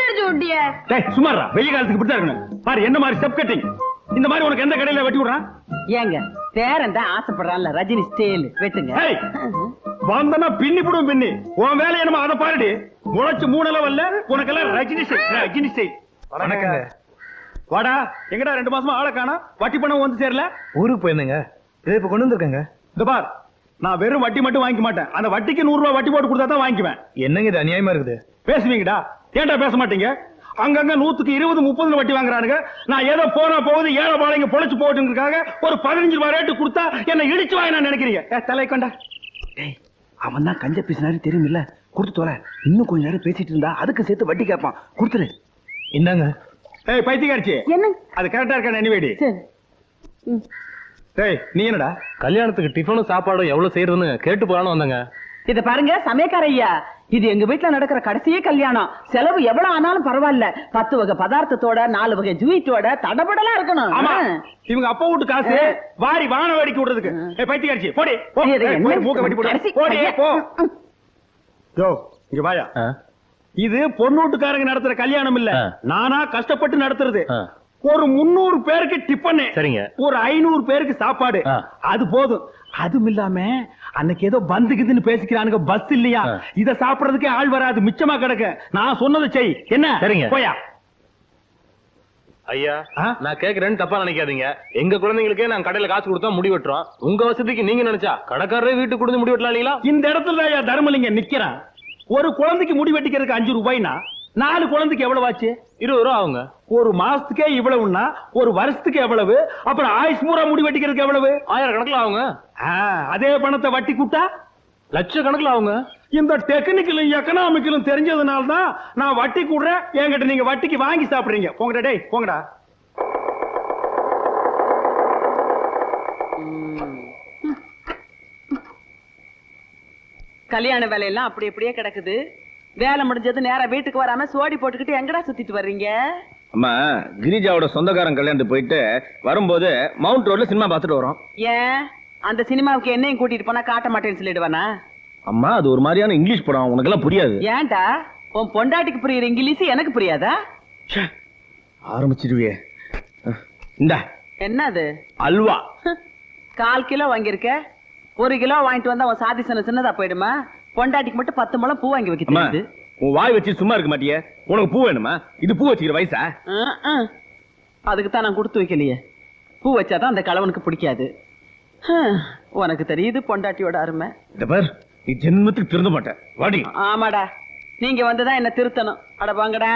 அடிச்சு விட்டிய. சுமாரா வெயில் காலத்துக்கு இப்படிதான் இருக்கணும். பாரு என்ன மாதிரி ஸ்டெப் கட்டிங். இந்த மாதிரி உனக்கு எந்த கடையில வெட்டி விடுறான்? ஏங்க பேரன் தான் ஆசைப்படுறான்ல, ரஜினி ஸ்டைல் வெட்டுங்க. வந்தனா பின்னி போடுவோம் பின்னி. உன் வேலை என்னமோ அதை பாருடி. முளைச்சு 3 லெவல்ல உனக்கெல்லாம் ரஜினி ஸ்டைல். வணக்கங்க. வாடா. எங்கடா 2 மாசமா ஆளை காணோம். வட்டி பணம் வந்து சேரல. ஊருக்கு போயிருந்தேங்க. இதை இப்ப கொண்டு வந்திருக்கேங்க. இந்த பார், நான் வெறும் வட்டி மட்டும் வாங்கிக்க மாட்டேன். அந்த வட்டிக்கு 100 ரூபாய் வட்டி போட்டு கொடுத்தா தான் வாங்கிக்குவேன். என்னங்க இது அநியாயமா இருக்குது? பேசுவீங்கடா. ஏன்டா பேச மாட்டீங்க? அங்கங்க 100க்கு 20, 30 வட்டி வாங்குறானுங்க. நான் ஏதோ போனா போகுது ஏழை பாளையங்க பொழைச்சு போட்டுங்கிறதுக்காக ஒரு 15 ரூபாய் ரேட்டு கொடுத்தா என்ன இடிச்சு வாங்க நான் நினைக்கிறீங்க? தலை கொண்டா. அவன் தான் கஞ்ச பேசினாரு தெரியுமில்ல, கொடுத்து தோற. இன்னும் கொஞ்ச நேரம் பேசிட்டு இருந்தா அதுக்கு சேர்த்து வட்டி கேட்பான். கொடுத்துரு. என்னங்க? பைத்தியக்காரிச்சி, அது கரெக்டா இருக்கா? எனிவேடி நீ என்னடா கல்யாணத்துக்கு டிஃபனும் சாப்பாடும் எவ்வளவு செய்யறதுன்னு கேட்டு போறான்னு வந்தங்க. இத பாருங்க சமயக்கார ஐயா, இது எங்க வீட்டுல நடக்கிற கடைசியே கல்யாணம். செலவு எவ்வளவு ஆனாலும் பரவாயில்ல. 10 வகை பதார்த்தத்தோட 4 வகை ஜூயிட்டோட தடபடலாம் இருக்கணும். இவங்க அப்பா வீட்டு காசு வாரி வான வேடிக்கை விடுறதுக்கு. பைத்தியக்காரிச்சி போடி. மூக்க வெட்டி போடி. போ. யோ இங்க வாயா. இது பொண்ணு வீட்டுக்காரங்க நடத்துற கல்யாணம் இல்ல, நானா கஷ்டப்பட்டு நடத்துறது. ஒரு 300 பேருக்கு டிஃபன், சரிங்க, ஒரு 500 பேருக்கு சாப்பாடு, அது போதும். அதுவும் இல்லாம அன்னைக்கு ஏதோ பந்துக்குதுன்னு பேசிக்கிறானுங்க, பஸ் இல்லையா, இத சாப்பிடறதுக்கே ஆள் வராது, மிச்சமா கிடக்கு. நான் சொன்னதை செய். என்ன? சரிங்க. போயா. ஐயா நான் கேக்குறேன்னு தப்பா நினைக்காதீங்க. எங்க குழந்தைங்களுக்கே நான் கடையில காசு கொடுத்தா முடி வெட்டுறோம். உங்க வசதிக்கு நீங்க நினைச்சா கடைக்காரரே வீட்டுக்கு கொடுத்து முடி வெட்டலாம் இல்லீங்களா? இந்த இடத்துல ஐயா தர்மலிங்க நிக்கிறான். ஒரு குழந்தைக்கு முடி வெட்டிக்கிறதுக்கு 5 ரூபாய்னா 4 குழந்தைக்கு எவ்வளவு ஆச்சு? 20 ரூபா ஆகுங்க. ஒரு மாசத்துக்கே இவ்வளவுன்னா ஒரு வருஷத்துக்கு எவ்வளவு? அப்புறம் ஆயுஷ் பூரா முடி வெட்டிக்கிறதுக்கு எவ்வளவு? 1000 கணக்குல ஆகுங்க. அதே பணத்தை வட்டி கூட்டா லட்சக்கணக்கில் ஆகுங்க. இந்த டெக்னிக்கலும் எக்கனாமிக்கலும் தெரிஞ்சதுனால தான் நான் வட்டி கூடுறேன். என்கிட்ட நீங்க வட்டிக்கு வாங்கி சாப்பிடுறீங்க. போங்கடா டேய் போங்கடா. கல்யாண வேலையெல்லாம் அப்படி அப்படியே கிடக்குது. வேலை முடிஞ்சது நேரா வீட்டுக்கு வராம சோடி போட்டுக்கிட்டு எங்கடா சுத்திட்டு வர்றீங்க? அம்மா, கிரிஜாவோட சொந்தக்காரன் கல்யாணத்துக்கு போயிட்டு வரும்போது மவுண்ட் ரோட்ல சினிமா பார்த்துட்டு வரோம். ஏன் அந்த சினிமாவுக்கு என்னையும் கூட்டிட்டு போனா காட்ட மாட்டேன்னு சொல்லிடுவானா? அம்மா, அது ஒரு மாதிரியான இங்கிலீஷ் படம், உனக்கு எல்லாம் புரியாது. ஏன்டா உன் பொண்டாட்டிக்கு புரியுற இங்கிலீஷ் எனக்கு புரியாதா? ஆரம்பிச்சிடுவே. இந்தா என்னது? அல்வா. 1/4 கிலோ வாங்கியிருக்க. 1 கிலோ வாங்கிட்டு வந்தா உன் சாதி சின்னதா போயிடுமா? பொண்டாட்டிக்கு மட்டும் 10 முழம் பூ வாங்கி வைக்க தெரியுது. உன் வாய் வச்சு சும்மா இருக்க மாட்டியே. உனக்கு பூ வேணுமா? இது பூ வச்சுக்கிற வயசா? அதுக்கு தான் நான் கொடுத்து வைக்கலையே. பூ வச்சாதான் அந்த கலவனுக்கு பிடிக்காது. உனக்கு தெரியுது பொண்டாட்டியோட அருமை. இந்த பார், நீ ஜென்மத்துக்கு திருந்த மாட்டேன். வாடி. ஆமாடா, நீங்க வந்துதான் என்ன திருத்தணும். அட வாங்கடா.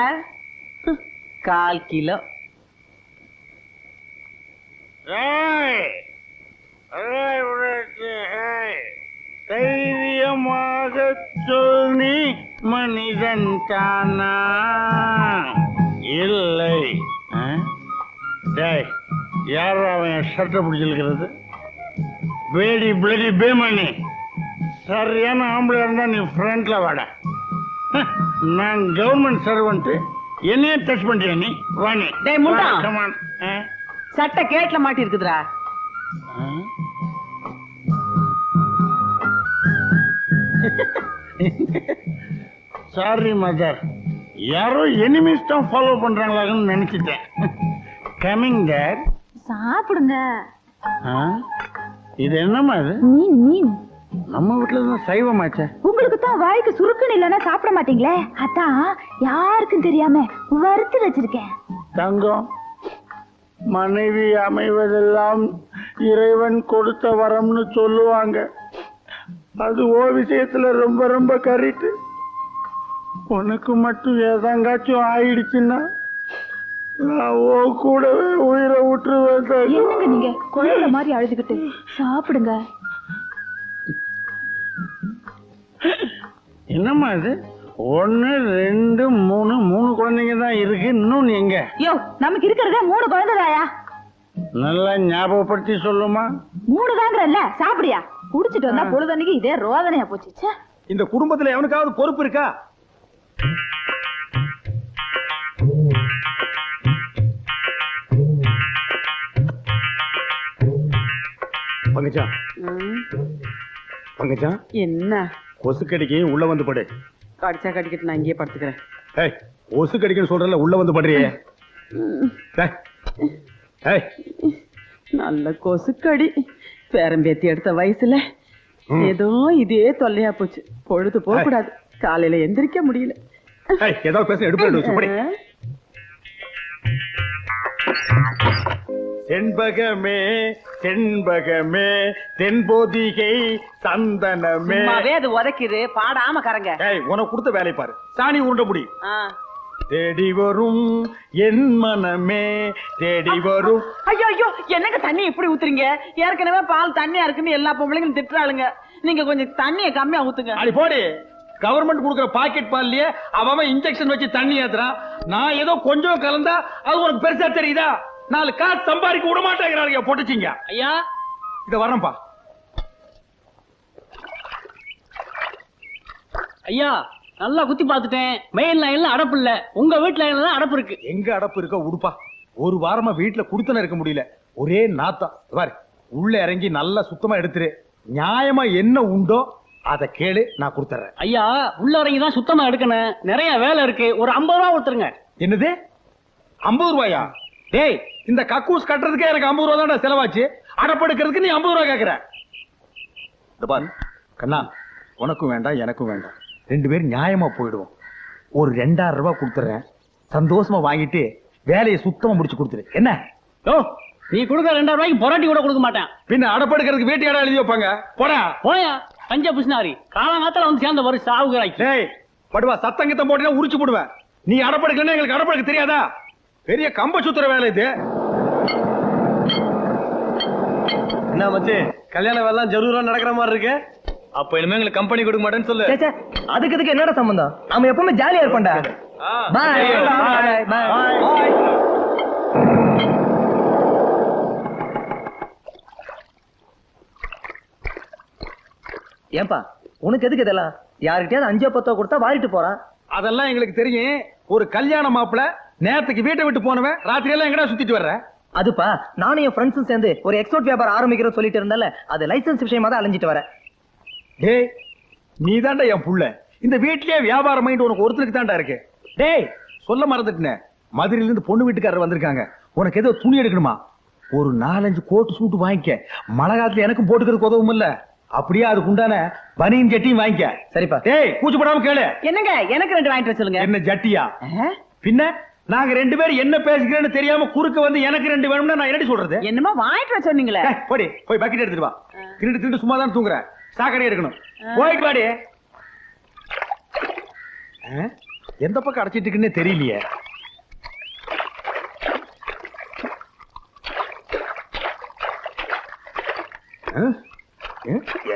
1/4 கிலோ. தைரியமாக சொல், மனிதன் தானா இல்லை? யாரோ அவன் ஷர்ட்டை பிடிச்சிருக்கிறது? பேடி பிளடி பேமணி, சரியான ஆம்பளை இருந்தா நீ ஃப்ரண்ட்ல வாட. நான் கவர்மெண்ட் சர்வெண்ட், என்னையே டச் பண்றியா நீ? வாணி சட்டை கேட்ல மாட்டி இருக்குதுடா. சாரி மதர், யாரோ எனிமீஸ் தான் ஃபாலோ பண்றாங்களான்னு நினைச்சிட்டேன். Coming there. சாப்பிடுங்க. இது என்னமா இது? மீன் மீன். நம்ம வீட்டுல தான் சைவமாச்சே. உங்களுக்கு தான் வாய்க்கு சுருக்குன்னு இல்லைன்னா சாப்பிட மாட்டீங்களே, அதான் யாருக்கும் தெரியாம வறுத்து வச்சிருக்கேன். தங்கம், மனைவி அமைவதெல்லாம் இறைவன் கொடுத்த வரம்னு சொல்லுவாங்க. அது ஓ விஷயத்துல ரொம்ப ரொம்ப கரெக்ட். உனக்கு மட்டும் ஏதாங்காச்சும் ஆயிடுச்சுன்னா நான் ஓ கூடவே உயிரை விட்டுருவேன். என்னங்க நீங்க குழந்தை மாதிரி அழுதுகிட்டு? சாப்பிடுங்க. என்னம்மா இது? 1 2 3 குழந்தைங்க தான் இருக்கு. இன்னும் எங்க? யோ, நமக்கு இருக்கிறதே 3 குழந்தைதாயா? நல்லா ஞாபகப்படுத்தி சொல்லுமா. 3 தாங்கறல்ல, சாப்பிடியா? குடிச்சிட்டு வந்தா பொழுதன்னைக்கு இதே ரோதனையா போச்சு. இந்த குடும்பத்துல எவனுக்காவது பொறுப்பு இருக்கா? பங்கஜா, பங்கஜா, என்ன கொசு கடிக்கு உள்ள வந்து படு. கடிச்சா கடிக்கிட்டு நான் இங்கேயே படுத்துக்கிறேன். ஒசு கடிக்கன்னு சொல்றல உள்ள வந்து படுறியே. நல்ல கொசுக்கடி. பேரம்பேத்தி எடுத்த வயசுல ஏதோ இதே தொல்லையா போச்சு. பொழுது போக கூடாது. காலையில எந்திரிக்க முடியல. ஏதாவது பேச எடுப்படி. செண்பகமே செண்பகமே தென்போதிகை சந்தனமே. அது உதைக்குது, பாடாம கரங்க. உனக்கு கொடுத்த வேலை பாரு. சாணி உருண்ட முடி. தேடி வரும் என் மனமே தேடி வரும். ஐயோ ஐயோ, என்னங்க தண்ணி இப்படி ஊத்துறீங்க? ஏற்கனவே பால் தண்ணியா இருக்குன்னு எல்லா பொம்பளைங்களும் திட்டுறாளுங்க. நீங்க கொஞ்சம் தண்ணியை கம்மியா ஊத்துங்க. அடி போடி. கவர்மெண்ட் கொடுக்குற பாக்கெட் பால்லயே அவன் இன்ஜெக்ஷன் வச்சு தண்ணி ஏத்துறான். நான் ஏதோ கொஞ்சம் கலந்தா அது உனக்கு பெருசா தெரியுதா? 4 காசு சம்பாதிக்க விட மாட்டேங்கிறாங்க. போட்டுச்சிங்க. ஐயா இத வரேன்ப்பா. ஐயா நல்லா குத்தி பாத்துட்டேன். மெயின் லைன்ல அடப்பு இல்ல. உங்க வீட்டு லைன்ல அடப்பு இருக்கு. எங்க அடப்பு இருக்க உடுப்பா. ஒரு வாரமா வீட்டுல குடுத்தன இருக்க முடியல. ஒரே நாத்தம். பாரு, உள்ள இறங்கி நல்லா சுத்தமா எடுத்துரு. நியாயமா என்ன உண்டோ அத கேளு, நான் கொடுத்துறேன். ஐயா உள்ள இறங்கி தான் சுத்தமா எடுக்கணும். நிறைய வேலை இருக்கு. ஒரு 50 ரூபா கொடுத்துருங்க. என்னது 50 ரூபாயா? டேய், இந்த கக்கூஸ் கட்டுறதுக்கே எனக்கு 50 ரூபா தான் செலவாச்சு. அடப்படுக்கிறதுக்கு நீ 50 ரூபா கேக்குற. கண்ணா, உனக்கும் வேண்டாம் எனக்கும் வேண்டாம். 2 பேரும் நியாயமா போயிடுவோம். ஒரு 2000 ரூபாய் கொடுத்துறேன். சந்தோஷமா வாங்கிட்டு வேலையை சுத்தமா முடிச்சு கொடுத்துரு. என்ன? ஓ, நீ கொடுக்க 2000 ரூபாய்க்கு பொராட்டி கூட கொடுக்க மாட்டேன். பின்ன அடப்படுக்கிறதுக்கு வீட்டு இடம் எழுதி வைப்பாங்க. போடா போயா பஞ்ச புஷ்னாரி. காலங்காலத்துல வந்து சேர்ந்த ஒரு சாவுகிறாய்க்கு. டேய் படுவா, சத்தங்கத்தம் போட்டா உரிச்சு போடுவேன். நீ அடப்படுக்கலன்னா எங்களுக்கு அடப்படுக்க தெரியாதா? பெரிய கம்ப சுத்துற வேலை இது. என்ன மச்சி, கல்யாண வேலை ஜரூரா நடக்கிற மாதிரி இருக்கு. அப்ப இனிமே எங்களுக்கு கம்பெனி கொடுக்க மாட்டேன்னு சொல்லு. அதுக்கு என்னடா சம்பந்தம்? நாம எப்பவுமே ஜாலியா இருப்போம்டா. ஏன்பா உனக்கு எதுக்கு இதெல்லாம்? யாருக்கிட்டயாவது 5-10 கொடுத்தா வாரிட்டு போறான். அதெல்லாம் எங்களுக்கு தெரியும். ஒரு கல்யாண மாப்பிள நேரத்துக்கு வீட்டை விட்டு போனவன் ராத்திரி எல்லாம் எங்கடா சுத்திட்டு வர்ற? அதுப்பா, நானும் என் ஃப்ரெண்ட்ஸும் சேர்ந்து ஒரு எக்ஸ்போர்ட் வியாபாரம் ஆரம்பிக்கிறோம் சொல்லிட்டு இருந்தால, அது லைசன்ஸ் விஷயமா தான் அலைஞ்சிட்டு வரேன். டேய், நீ தாண்டா என் புள்ள. இந்த வீட்லயே வியாபாரம் மைண்ட் உனக்கு ஒருத்தருக்கு தாண்டா இருக்கு. டேய், சொல்ல மறந்துட்டேன். மதுரையில இருந்து பொண்ணு வீட்டுக்காரர் வந்திருக்காங்க. உனக்கு ஏதோ துணி எடுக்கணுமா? ஒரு 4-5 கோட்டு சூட்டு வாங்கிக்க. மழை காலத்துல எனக்கும் போட்டுக்கிறதுக்கு உதவும் இல்ல. அப்படியே அதுக்கு உண்டான பனியன் ஜட்டியும் வாங்கிக்க. சரிப்பா. டேய், கூச்சப்படாம கேளு. என்னங்க, எனக்கு 2 வாங்கிட்டு வர சொல்லுங்க. என்ன ஜட்டியா? பின்ன நாங்க 2 பேரும் என்ன பேசுகிறேன்னு தெரியாம குறுக்க வந்து எனக்கு 2 வேணும்னா நான் என்னடி சொல்றது? என்னமா வாங்கிட்டு வர சொன்னீங்களே. போடி, போய் பக்கெட் எடுத்துட்டு வா. திருட்டு சும்மா தான் தூங்குறேன். சாக்கடை எடுக்கணும். போயிட்டு வாடி. எந்த பக்கம் அடைச்சிட்டு இருக்குன்னே தெரியலையே.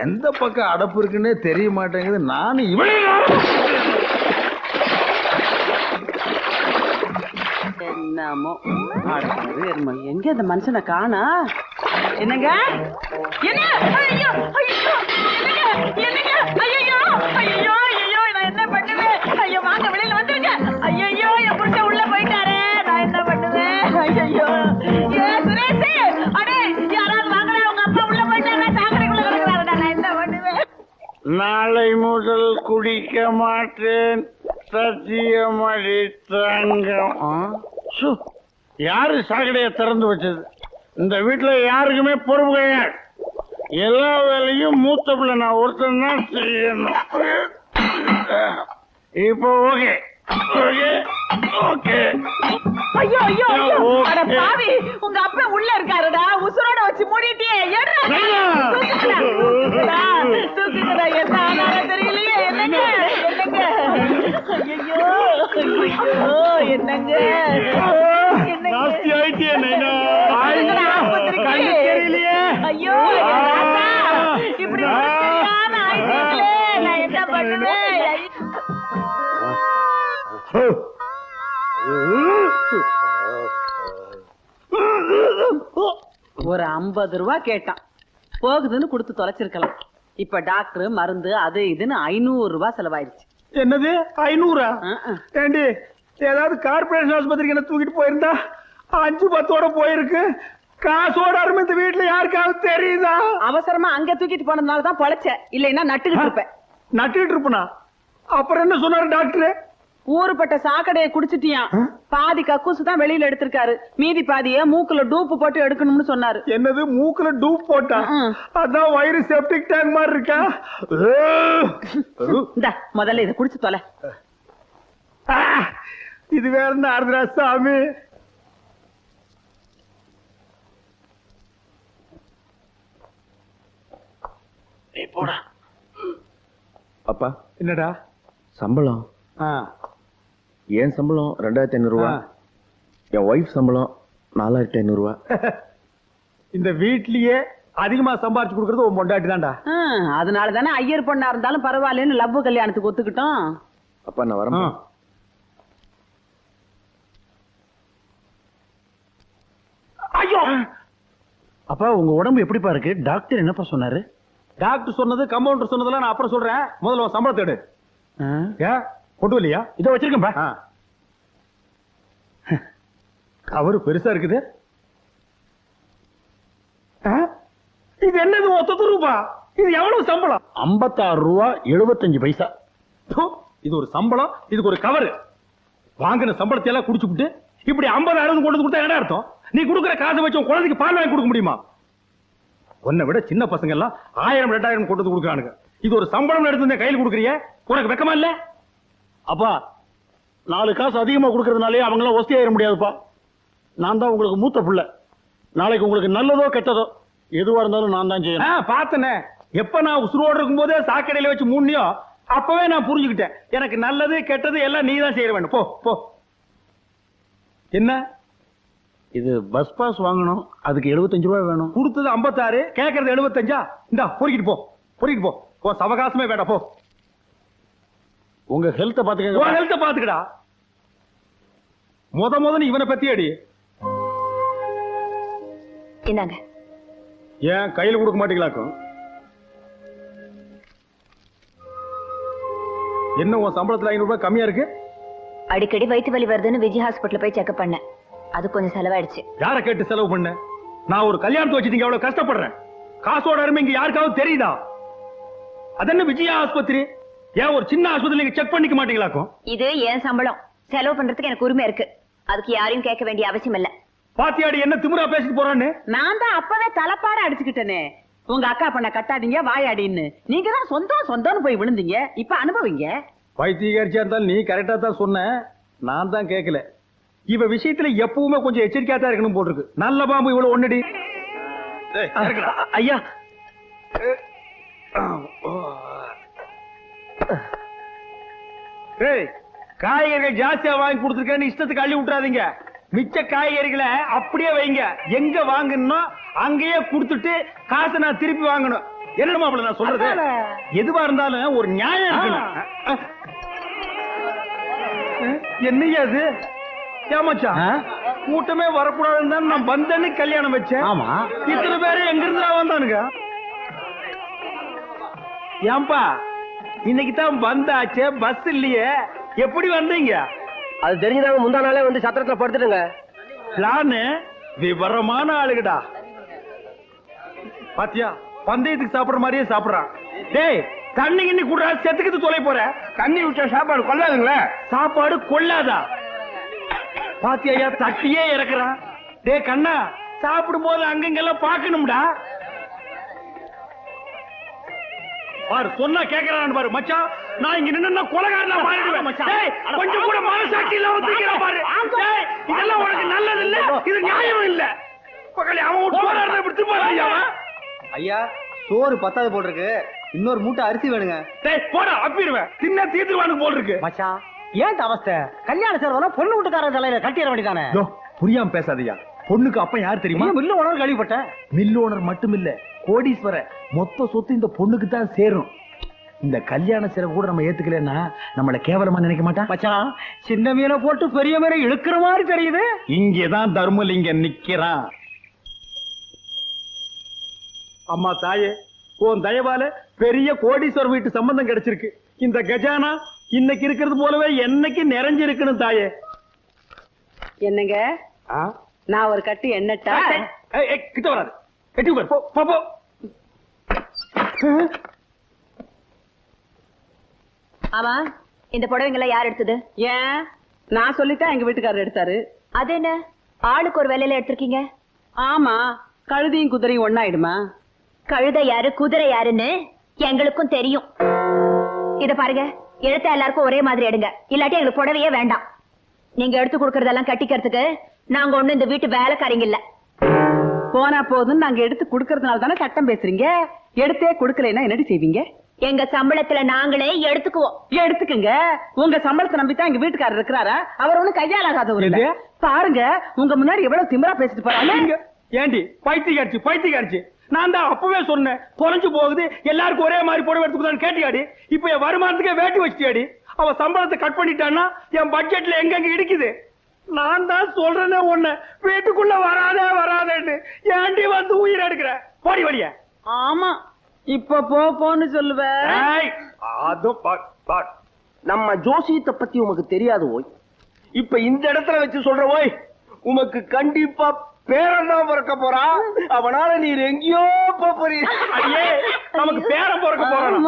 எந்த பக்கம் அடப்பு இருக்குன்னே தெரிய மாட்டேங்குது. நானும் இவனே என்னமோ எங்க அந்த மனுஷனை காணா? என்னங்க? என்ன? ஐயோ ஐயோ, என்னங்க? ஐயோ ஐயோ ஐயோ, நான் என்ன பண்ணுவேன்? ஐயோ, வாங்க வெளியில வந்துருங்க. ஐயோ, என் புருஷன் உள்ள போயிட்டாரே, நான் என்ன பண்ணுவேன்? ஐயோ, ஏ சுரேஷ், அடே யாராவது வாங்கடா, உங்க அப்பா உள்ள போயிட்டாரா, சாக்கடைக்குள்ள கிடக்குறாருடா, நான் என்ன பண்ணுவேன்? நாளை முதல் குடிக்க மாட்டேன், சத்தியமடி தங்கம். யாரு சாக்கடையை திறந்து வச்சது? இந்த வீட்டுல யாருக்குமே பொறுப்பு கிடையாது. எல்லா வேலையும் மூத்த பிள்ளை நான் ஒருத்தன் தான் செய்யணும். இப்போ ஓகே ஓகே ஓகே. ஐயோ ஐயோ ஐயோ, அட பாவி, உங்க அப்பா உள்ள இருக்காருடா. உசுரோட வச்சு மூடிட்டியே. தூக்குங்கடா. என்ன ஆனாலும் தெரியலையே. என்னங்க என்னங்க? ஐயோ ஐயோ, என்னங்க நாஸ்தி ஆயிட்டியே நைனா. தெரியலையே. ஐயோ, இப்படி ஆயிட்டீங்களே, நான் என்ன பண்ணுவேன்? ஒரு 50 ரூபா கேட்டான். போகுதுன்னு கொடுத்து தொலைச்சிருக்கலாம். இப்ப டாக்டர், மருந்து, அது இதுன்னு 500 ரூபாய் செலவாயிருச்சு. என்னது 500? ஏண்டி, ஏதாவது கார்பரேஷன் ஆஸ்பத்திரிக்கு என்ன தூக்கிட்டு போயிருந்தா 5-10 போயிருக்கு. காசோட அருமை இந்த வீட்டுல யாருக்காவது தெரியுதா? அவசரமா அங்க தூக்கிட்டு போனதுனாலதான் பொழைச்ச. இல்லைன்னா நட்டுக்கிட்டு இருப்பேன். நட்டுக்கிட்டு இருப்பனா? அப்புறம் என்ன சொன்னாரு டாக்டர்? ஊருப்பட்ட சாக்கடையை குடிச்சிட்டியான். பாதி கக்கூசு தான் வெளியில எடுத்திருக்காரு. மீதி பாதிய மூக்குல டூப்பு போட்டு எடுக்கணும்னு சொன்னாரு. என்னது மூக்குல டூப் போட்டா? அதான் வயிறு செப்டிக் டேங்க் மாதிரி இருக்கா? இந்தா முதல்ல இதை குடிச்சு தொலை. இது வேற என்ன ஆறுதுரா சாமி? போடா. அப்பா என்னடா சம்பளம்? ஏன் சம்பளம் 2500 ரூபா, என் ஒய்ஃப் சம்பளம் 4500 ரூபா. இந்த வீட்லயே அதிகமா சம்பாரிச்சு கொடுக்கறது உன் பொண்டாட்டி தான்டா. அதனாலதானே ஐயர் பொண்ணா இருந்தாலும் பரவாயில்லன்னு லவ் கல்யாணத்துக்கு ஒத்துக்கிட்டோம். அப்பா நான் வரேன். ஐயோ அப்பா உங்க உடம்பு எப்படிப்பா இருக்கு? டாக்டர் என்னப்பா சொன்னாரு? டாக்டர் சொன்னது கம்பவுண்டர் சொன்னதெல்லாம் நான் அப்புறம் சொல்றேன். முதல்ல உன் சம்பளத்தை எடு. ஏன் கொண்டு வரலையா? இதோ வச்சிருக்கேன்பா. கவரு பெருசா இருக்குது. இது என்னது? ஒத்த ரூபா. இது எவ்வளவு சம்பளம்? 56 ரூபா 75 பைசா. இது ஒரு சம்பளம், இதுக்கு ஒரு கவரு. வாங்கின சம்பளத்தை எல்லாம் குடிச்சுட்டு இப்படி 50,000 கொண்டு கொடுத்தா என்ன அர்த்தம்? நீ கொடுக்குற காசை வச்சு குழந்தைக்கு பால் வாங்கி கொடுக்க முடியுமா? உன்னை விட சின்ன பசங்க எல்லாம் 1000 2000 கொண்டு வந்து கொடுக்குறானுங்க. இது ஒரு சம்பளம் எடுத்து கையில் கொடுக்குறிய, உனக்கு வெக்கமா இல்ல? அப்பா 4 காசு அதிகமா கொடுக்கறதுனாலே அவங்க எல்லாம் ஒஸ்தி ஆயிட முடியாதுப்பா. நான் தான் உங்களுக்கு மூத்த பிள்ளை. நாளைக்கு உங்களுக்கு நல்லதோ கெட்டதோ எதுவா இருந்தாலும் நான் தான் செய்யணும். பார்த்தனே, எப்ப நான் உசுரோடு இருக்கும் போதே சாக்கடையில வச்சு மூணியோ அப்பவே நான் புரிஞ்சுக்கிட்டேன். எனக்கு நல்லது கெட்டது எல்லாம் நீ தான் செய்ய வேண்டும். போ போ. என்ன இது பஸ் பாஸ் வாங்கணும், அதுக்கு 75 ரூபாய் வேணும். கொடுத்தது 56, கேட்கறது 75. இந்தா பொறுக்கிட்டு போ, பொறுக்கிட்டு போ. போ, சவகாசமே வேண்டாம் போ. உங்க ஹெல்த்த பாத்துக்கங்க. உன் ஹெல்த்த பாத்துக்கடா. முத நீ இவனை பத்தி அடி. இந்தாங்க. ஏன் கையில கொடுக்க மாட்டீங்களாக்கும்? என்ன உன் சம்பளத்துல 500 ரூபாய் கம்மியா இருக்கு? அடிக்கடி வயிற்று வலி வருதுன்னு விஜய் ஹாஸ்பிட்டல் போய் செக்அப் பண்ணேன். அது கொஞ்சம் செலவாயிடுச்சு. யார கேட்டு செலவு பண்ண? நான் ஒரு கல்யாணத்தை வச்சுட்டு எவ்வளவு கஷ்டப்படுறேன். காசோட அருமை இங்க யாருக்காவது தெரியுதா? அதென்ன விஜயா ஆஸ்பத்திரி? ஏன் ஒரு சின்ன ஆஸ்பத்திரி நீங்க செக் பண்ணிக்க மாட்டீங்களாக்கும்? இது என் சம்பளம். செலவு பண்றதுக்கு எனக்கு உரிமை இருக்கு. அதுக்கு யாரையும் கேட்க வேண்டிய அவசியம் இல்ல. பாத்தியாடி என்ன திமிரா பேசிட்டு போறான்னு? நான் தான் அப்பவே தலைப்பாட அடிச்சுக்கிட்டேனே. உங்க அக்கா பண்ண கட்டாதீங்க வாயாடின்னு. நீங்க தான் சொந்தம்னு போய் விழுந்தீங்க. இப்ப அனுபவிங்க. பைத்தியக்காரியா இருந்தாலும் நீ கரெக்டா தான் சொன்ன, நான் தான் கேட்கல. இவ விஷயத்துல எப்பவுமே கொஞ்சம் எச்சரிக்கையா தான் இருக்கணும் போட்டிருக்கு. நல்ல பாம்பு இவ்வளவு ஒன்னடி. ஐயா காய்கறிகள் ஜாஸ்தியா வாங்கி கொடுத்துருக்கேன்னு இஷ்டத்துக்கு அள்ளி விட்டுறாதீங்க. மிச்ச காய்கறிகளை அப்படியே வைங்க. எங்க வாங்கணும் அங்கேயே கொடுத்துட்டு காசை நான் திருப்பி வாங்கணும். என்னமா நான் சொல்றது? எதுவா இருந்தாலும் ஒரு நியாயம் இருக்கணும். என்னையா அது? ஏமாச்சா கூட்டமே வரக்கூடாதுன்னு தான் நான் வந்தேன்னு கல்யாணம் வச்சேன். ஆமா, இத்தனை பேரு எங்க இருந்து வந்தானுங்க? ஏன்பா இன்னைக்கு தான் வந்தாச்சே, பஸ் இல்லையே, எப்படி வந்தீங்க? அது தெரிஞ்சுதாங்க முந்தா நாளே வந்து சத்திரத்துல படுத்துடுங்க. பிளானு விவரமான ஆளுகடா. பாத்தியா பந்தயத்துக்கு சாப்பிடுற மாதிரியே சாப்பிடுறான். டேய் தண்ணி கிண்ணி குடுறா, செத்துக்கிட்டு தொலை போற. தண்ணி விட்டா சாப்பாடு கொள்ளாதுங்களே. சாப்பாடு கொள்ளாதா? பாத்தியா தட்டியே இறக்குறான். டே கண்ணா, சாப்பிடும் போது அங்கங்கெல்லாம் பாக்கணும்டா. பாரு சொன்னா கேக்குறான்னு பாரு. மச்சான் நான் இங்க நின்னா கொலைகாரனா மாறிடுவேன் மச்சான். டேய் கொஞ்சம் கூட மனசாட்சி இல்லாம தூக்கிற பாரு. டேய் இதெல்லாம் உனக்கு நல்லது இல்ல, இது நியாயம் இல்ல. பக்கத்துல அவன் போறாரு இப்படி பாருங்க. ஐயா சோறு பத்தாது போல் இருக்கு, இன்னொரு மூட்டை அரிசி வேணுங்க. டேய் போடா அப்பிடுவேன். தின்ன தீத்துவானு போல் இருக்கு. மச்சான் ஏன் அவஸ்தை? கல்யாண செலவு பொண்ணு வீட்டுக்காரன் தலையில கட்டிட வேண்டியதானே? புரியாம பேசாதயா. பொண்ணுக்கு அப்ப யார் தெரியுமா? மில்லு ஓனர் கேள்விப்பட்டேன். மில் ஓனர் மட்டும் இல்ல, கோடீஸ்வர. மொத்த சொத்து இந்த பொண்ணுக்கு தான் சேரும். இந்த கல்யாண செலவு கூட நம்ம ஏத்துக்கலன்னா நம்மள கேவலமா நினைக்க மாட்டான். மச்சான் சின்ன மீனை போட்டு பெரிய மீனை இழுக்கிற மாதிரி தெரியுது. இங்கதான் தர்மலிங்கம் நிக்கிறான். அம்மா தாயே, உன் தயவால பெரிய கோடீஸ்வர வீட்டு சம்பந்தம் கிடைச்சிருக்கு. இந்த கஜானா இன்னைக்கு இருக்கிறது போலவே என்னைக்கு நிறைஞ்சிருக்கணும் தாயே. என்னங்க நான் ஒரு கட்டு எண்ணட்டா? கிட்ட வராது. கட்டி உட்கார். போ போ போ. ஆமா இந்த புடவைங்களை யார் எடுத்தது? ஏன் நான் சொல்லித்தான் எங்க வீட்டுக்காரர் எடுத்தாரு. அது என்ன ஆளுக்கு ஒரு வேலையில எடுத்திருக்கீங்க? ஆமா, கழுதையும் குதிரையும் ஒண்ணாயிடுமா? கழுதை யாரு குதிரை யாருன்னு எங்களுக்கும் தெரியும். இத பாருங்க, எடுத்த எல்லாருக்கும் ஒரே மாதிரி எடுங்க, இல்லாட்டி எங்களுக்கு புடவையே வேண்டாம். நீங்க எடுத்து கொடுக்கறதெல்லாம் கட்டிக்கிறதுக்கு நாங்க ஒண்ணு இந்த வீட்டு வேலைக்காரங்க இல்ல. போனா போதும் நாங்க எடுத்து குடுக்கறதுனால தானே சட்டம் பேசுறீங்க. எடுத்தே குடுக்கலைன்னா என்னடி செய்வீங்க? எங்க சம்பளத்துல நாங்களே எடுத்துக்குவோம். எடுத்துக்குங்க. உங்க சம்பளத்தை நம்பித்தான் எங்க வீட்டுக்காரர் இருக்கிறாரா? அவர் ஒண்ணு கையாலாகாதவர் இல்ல. பாருங்க, உங்க முன்னாடி எவ்வளவு திமிரா பேசிட்டு போறாங்க. ஏண்டி பைத்தியக்காரிச்சு நான் தான் அப்பவே சொன்னேன், குறைஞ்சு போகுது, எல்லாருக்கும் ஒரே மாதிரி புடவை எடுத்துக்குதான்னு கேட்டியாடி. இப்ப என் வருமானத்துக்கே வேட்டி வச்சிட்டியாடி. அவ சம்பளத்தை கட் பண்ணிட்டான்னா என் பட்ஜெட்ல எங்க இடிக்குது. நான் தான் சொல்றேனே ஒண்ணு, வீட்டுக்குள்ள வராதேன்னு ஏண்டி வந்து உயிர் எடுக்கிற? போடி வழிய. ஆமா, இப்ப போன்னு சொல்லுவேன். நம்ம ஜோசியத்தை பத்தி உமக்கு தெரியாது ஓய். இப்ப இந்த இடத்துல வச்சு சொல்ற ஓய், உமக்கு கண்டிப்பா பேரன் தான் பிறக்க போறா. அவனால நீர் எங்கேயோ போறீங்க. நமக்கு பேரன் பிறக்க போறான்.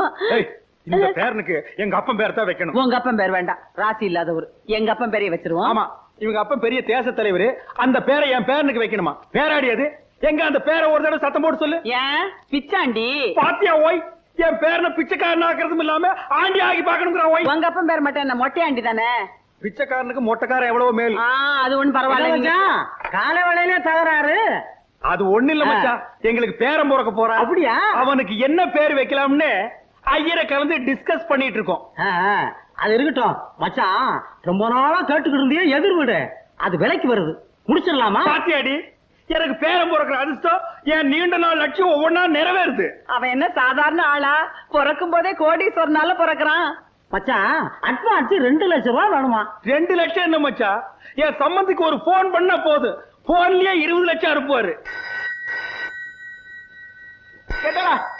இந்த பேரனுக்கு எங்க அப்பன் பேர் தான் வைக்கணும். உங்க அப்பன் பேர் வேண்டாம், ராசி இல்லாதவர். எங்க அப்பன் பேரைய வச்சிருவோம். ஆமா, இவங்க அப்பன் பெரிய தேச தலைவர், அந்த பேரை என் பேரனுக்கு வைக்கணுமா? பேராடியது எங்க? அந்த பேரை ஒரு தடவை சத்தம் போட்டு சொல்லு. ஏன் பிச்சாண்டி? பாத்தியா ஓய், என் பேரனை பிச்சைக்காரன் ஆக்குறதும் இல்லாம ஆண்டி ஆகி பாக்கணுங்கிற ஓய். உங்க அப்பன் பேர் மட்டும் என்ன மொட்டையாண்டி தானே? பிச்சைக்காரனுக்கு மொட்டைக்காரன் எவ்வளவு மேல். அது ஒண்ணு பரவாயில்ல. கால வேளையில தகராறு. அது ஒண்ணு இல்ல மச்சான், எங்களுக்கு பேரன் பிறக்க போறான். அப்படியா? அவனுக்கு என்ன பேர் வைக்கலாம்னு ஐயரை கலந்து டிஸ்கஸ் பண்ணிட்டு இருக்கோம். அது இருக்கட்டும் மச்சான், ரொம்ப நாளா கேட்டுக்கிட்டு இருந்தியே எதிர் வீடு, அது விலைக்கு வருது, முடிச்சிடலாமா? பாத்தியாடி, எனக்கு பேரன் பிறக்கிற அதிர்ஷ்டம் என் நீண்ட நாள் லட்சியம் ஒவ்வொன்னா நிறைவேறுது. அவன் என்ன சாதாரண ஆளா? பிறக்கும் போதே கோடீஸ்வரனால பிறக்கிறான். மச்சான், அட்வான்ஸ் 2 லட்சம் ரூபாய் வேணுமா? 2 லட்சம் என்ன மச்சான், என் சம்பந்திக்கு ஒரு போன் பண்ண போது போன்லயே 20 லட்சம் அனுப்புவாரு.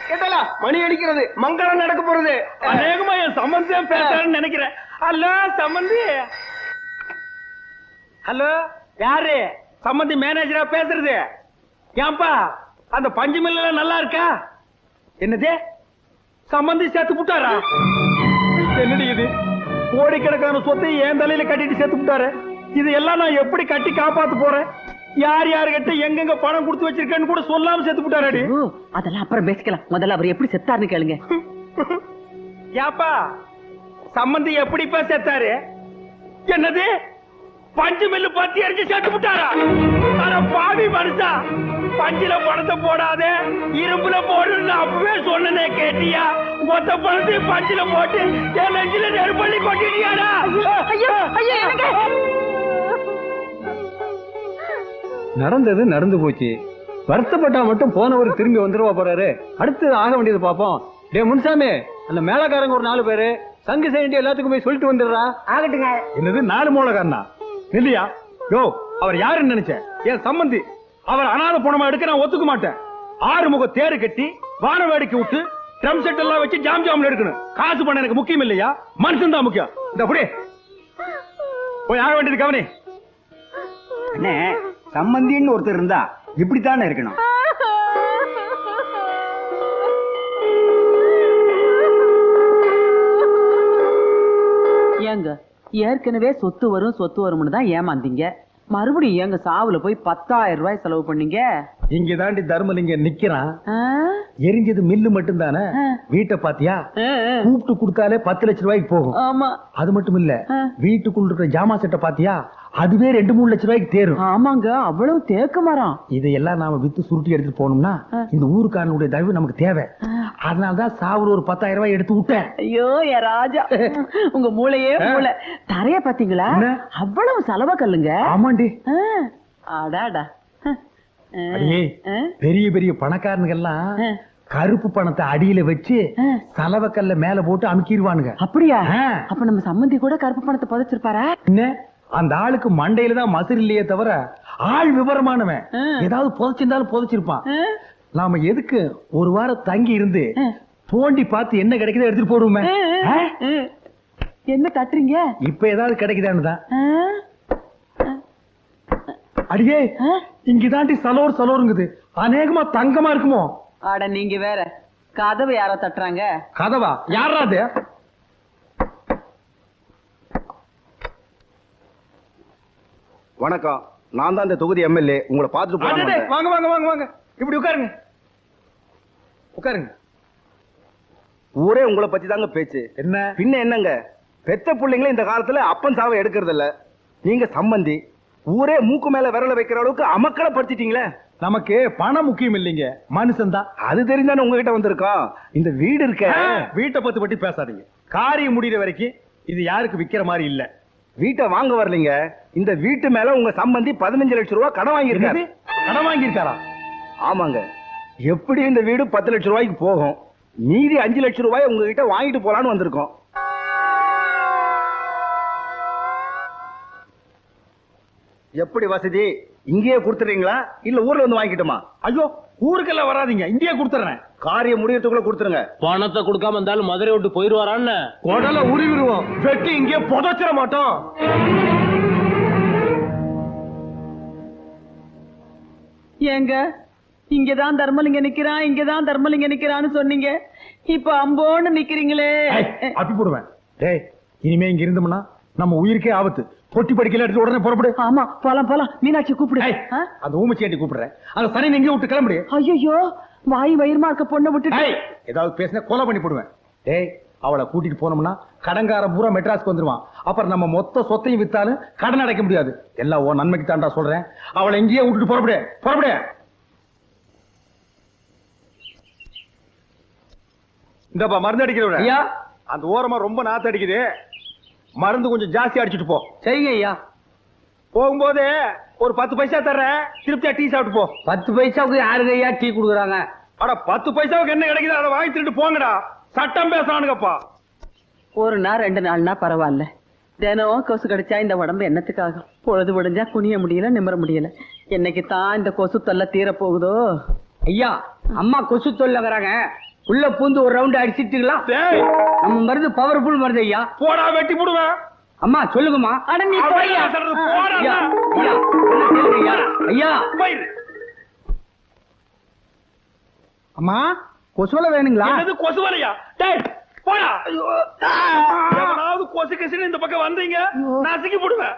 கேட்டலா மணி அடிக்கிறது, மங்களம் நடக்க போறது. அநேகமா என் சம்பந்தியா பேசுறான்னு நினைக்கிறேன். ஹலோ சம்பந்தி. ஹலோ, யாரு? சம்பந்தி மேனேஜரா பேசுறது? ஏன்பா அந்த பஞ்சு மில்ல நல்லா இருக்கா? என்னது, சம்பந்தி சேர்த்து விட்டாரா? என்னடி இது, கோடிக்கணக்கான சொத்தை என் தலையில கட்டிட்டு சேர்த்து விட்டாரு. இது எல்லாம் நான் எப்படி கட்டி காப்பாத்து போறேன்? யார் யாருகிட்ட எங்கெங்க பணம் கொடுத்து வச்சிருக்கேன்னு கூட சொல்லாம சேர்த்து விட்டாரடி. அதெல்லாம் அப்புறம் பேசிக்கலாம், முதல்ல அவர் எப்படி செத்தாருன்னு கேளுங்க. ஏப்பா சம்பந்தி எப்படிப்பா செத்தாரு? என்னது, பஞ்சு மில்லு பத்தி அடிச்சு சேர்த்து விட்டாரா? ஆனா பாவி மனுஷா, பஞ்சில பணத்தை போடாத, இரும்புல போடுன்னு அப்பவே சொன்னனே, கேட்டியா? மொத்த பணத்தையும் பஞ்சில போட்டு என் நெஞ்சில நெருப்பள்ளி கொட்டிட்டியாடா? நடந்தது நடந்து போச்சு. வருத்தப்பட்டா மட்டும் போனவர் திரும்பி வந்துருவா போறாரு. அடுத்து ஆக வேண்டியது பாப்போம். டே முன்சாமி, அந்த மேலக்காரங்க ஒரு 4 பேரு சங்கு செய்ய எல்லாத்துக்கும் போய் சொல்லிட்டு வந்துடுறா. ஆகட்டுங்க. என்னது 4 மூலக்காரனா? இல்லையா? யோ, அவர் யாருன்னு நினைச்சேன்? என் சம்பந்தி. அவர் அனாதை பணமா எடுக்க நான் ஒத்துக்க மாட்டேன். 6 முக தேரு கட்டி வான வேடிக்கை விட்டு ட்ரம் செட் எல்லாம் வச்சு ஜாம் ஜாம்ல எடுக்கணும். காசு பண்ண எனக்கு முக்கியம் இல்லையா, மனுஷன் தான் முக்கியம். இந்த அப்படியே போய் ஆக வேண்டியது கவனி. அண்ணே, சம்பந்தின்னு ஒருத்தர் இருந்தா இப்படித்தானே இருக்கணும். ஏங்க, ஏற்கனவே சொத்து வரும்னு தான் ஏமாந்தீங்க. மறுபடியும் ஏங்க சாவுல போய் 10,000 ரூபாய் செலவு பண்ணீங்க? இங்க தாண்டி தர்மலிங்க நிக்கிறான். எரிஞ்சது மில்லு மட்டும் தானே. வீட்டை பாத்தியா? கூப்பிட்டு கொடுத்தாலே 10 லட்சம் ரூபாய்க்கு போகும். ஆமா. அது மட்டும் இல்ல, வீட்டுக்குள்ள இருக்கிற ஜாமா செட்டை பாத்தியா? அதுவே 2-3 லட்சம் ரூபாய்க்கு தேரும். ஆமாங்க, அவ்வளவு தேக்க மரம். இதையெல்லாம் நாம வித்து சுருட்டி எடுத்துட்டு போனோம்னா இந்த ஊருக்காரனுடைய தயவு நமக்கு தேவை. அதனாலதான் சாவுல ஒரு 10,000 ரூபாய் எடுத்து விட்டேன். ஐயோ என் ராஜா, உங்க மூளையே மூளை. தரைய பாத்தீங்களா? அவ்வளவு செலவ கல்லுங்க. ஆமாண்டி. அடாடா. பெரிய பெரிய பணக்காரனுங்க எல்லாம் கருப்பு பணத்தை அடியில வச்சு சலவக்கல்ல மேல போட்டு அமுக்கிடுவானுங்க. அப்படியா? அப்ப நம்ம சம்பந்தி கூட கருப்பு பணத்தை புதைச்சிருப்பாரா? என்ன, அந்த ஆளுக்கு மண்டையில தான் மசர் இல்லையே தவிர ஆள் விவரமானவன். ஏதாவது புதைச்சிருந்தாலும் புதைச்சிருப்பான். நாம எதுக்கு ஒரு வாரம் தங்கி இருந்து தோண்டி பார்த்து என்ன கிடைக்குதோ எடுத்துட்டு போடுவோமே. என்ன தட்டுறீங்க? இப்ப ஏதாவது கிடைக்குதான்னு தான். அடியே, இங்கதாண்டி சலோருங்குது. அநேகமா தங்கமா இருக்குமோ? ஆட நீங்க வேற. கதவு யாரோ தட்டுறாங்க. கதவா? யாராது? வணக்கம், நான் தான் இந்த தொகுதி எம்எல்ஏ. உங்களை பார்த்துட்டு போறேன். வாங்க வாங்க வாங்க வாங்க, இப்படி உட்காருங்க உட்காருங்க. ஊரே உங்களை பத்தி தாங்க பேச்சு. என்ன பின்ன என்னங்க, பெத்த பிள்ளைங்களே இந்த காலத்துல அப்பன் சாவை எடுக்கிறது இல்ல. நீங்க சம்பந்தி, ஊரே மூக்கு மேல விரல வைக்கிற அளவுக்கு அமக்களை படுத்திட்டீங்களே. நமக்கு பணம் முக்கியம் இல்லைங்க, மனுஷன் தான். அது தெரிஞ்சானே உங்ககிட்ட வந்திருக்கோம். இந்த வீடு இருக்க, வீட்டை பத்தி பேசாதீங்க. காரியம் முடிகிற வரைக்கும் இது யாருக்கு விக்கிற மாதிரி இல்ல. வீட்டை வாங்க வரலீங்க. இந்த வீட்டு மேல உங்க சம்பந்தி 15 லட்சம் ரூபாய் கடன் வாங்கியிருக்காரு. கடன் வாங்கியிருக்காரா? ஆமாங்க. எப்படி இந்த வீடு 10 லட்சம் ரூபாய்க்கு போகும். மீதி 5 லட்சம் ரூபாய் உங்ககிட்ட வாங்கிட்டு போலான்னு வந்திருக்கோம். எப்படி வசதி? இங்கேயே கொடுத்துறீங்களா இல்ல ஊர்ல வந்து வாங்கிக்கிட்டுமா? ஐயோ, ஊருக்கெல்லாம் வராதீங்க, இங்கேயே கொடுத்துறேன். காரியம் முடியறதுக்குள்ள கொடுத்துருங்க. பணத்தை கொடுக்காம இருந்தாலும் மதுரை விட்டு போயிருவாரான்னு உடல உருவிடுவோம், வெட்டி இங்கே புதைச்சிட மாட்டோம். ஏங்க, இங்கதான் தர்மலிங்க நிக்கிறான், இங்கதான் தர்மலிங்க நிக்கிறான்னு சொன்னீங்க. இப்ப அம்போன்னு நிக்கிறீங்களே. அப்படி போடுவேன். டேய், இனிமே இங்க இருந்தோம்னா நம்ம உயிருக்கே ஆபத்து. பொட்டி படிக்கல எடுத்து உடனே புறப்படு. ஆமா, போலாம் போலாம். மீனாட்சி கூப்பிடு. அந்த ஊமச்சியாண்டி கூப்பிடுறேன். அந்த சனி நீங்க விட்டு கிளம்புடு. ஐயோ, வாய் வயிறுமா இருக்க பொண்ணை விட்டு ஏதாவது பேசினா கொலை பண்ணி போடுவேன். டேய், அவளை கூட்டிட்டு போனோம்னா கடன்காரன் பூரா மெட்ராஸ்க்கு வந்துருவான். அப்புறம் நம்ம மொத்த சொத்தையும் வித்தாலும் கடன் அடைக்க முடியாது. எல்லாம் ஓ நன்மைக்கு தாண்டா சொல்றேன். அவளை எங்கேயே விட்டுட்டு புறப்படு புறப்படு. இந்தப்பா மருந்து அடிக்கிறவங்க. ஐயா, அந்த ஓரமா ரொம்ப நாத்து அடிக்குது, மருந்து கொஞ்சம் ஜாஸ்தி அடிச்சுட்டு போ. சரிங்க ஐயா. போகும்போது ஒரு 10 பைசா தர்றேன், திருப்தியா டீ சாப்பிட்டு போ. 10 பைசாவுக்கு யாருங்க ஐயா டீ குடுக்குறாங்க? அட 10 பைசாவுக்கு என்ன கிடைக்குது அதை வாங்கி திருட்டு போங்கடா. சட்டம் பேசுறானுங்கப்பா. ஒரு நாள் 2 நாள்னா பரவாயில்ல. தினம் கொசு கடிச்சா இந்த உடம்பு என்னத்துக்காகும்? பொழுது விடிஞ்சா குனிய முடியல, நிமிர முடியல. என்னைக்கு தான் இந்த கொசு தொல்லை தீர போகுதோ? ஐயா, அம்மா கொசு தொல்லைங்கிறாங்க. உள்ள பூந்து ஒரு ரவுண்ட் அடிச்சிட்டுங்களா? நம்ம மருந்து பவர்ஃபுல் மருந்து ஐயா. போடா, வெட்டி போடுவேன். அம்மா சொல்லுங்கம்மா. அட நீ போய்யா. ஐயா, ஐயா, ஐயா, ஐயா. அம்மா, கொசுவலை வேணுங்களா? என்னது கொசுவலையா? டேய், போடா. எவனாவது கொசு கசின்னு இந்த பக்கம் வந்தீங்க, நசுக்கி போடுவேன்.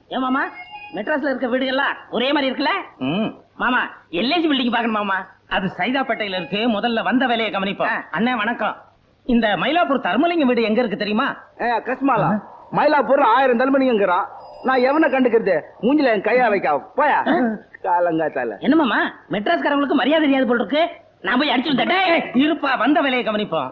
ஏன் மாமா, மெட்ராஸ்ல இருக்க வீடுகள்லாம் ஒரே மாதிரி இருக்குல்ல? மாமா, எல்ஐசி பில்டிங் பாக்கணும் மாமா. அது சைதாப்பேட்டையில இருக்கு. முதல்ல வந்த வேலையை கவனிப்போம். அண்ணே வணக்கம். இந்த மயிலாப்பூர் தர்மலிங்கம் வீடு எங்க இருக்கு தெரியுமா? கஸ்மாலா, மயிலாப்பூர் 1000 தர்மலிங்கங்கிறான். நான் எவனை கண்டுக்கிறது? மூஞ்சில என் கையா வைக்க போயா. காலங்காத்தால என்ன மாமா, மெட்ராஸ்காரங்களுக்கு மரியாதை தெரியாது போல் இருக்கு. நான் போய் அடிச்சு வந்துட்டேன். இருப்பா, வந்த வேலையை கவனிப்போம்.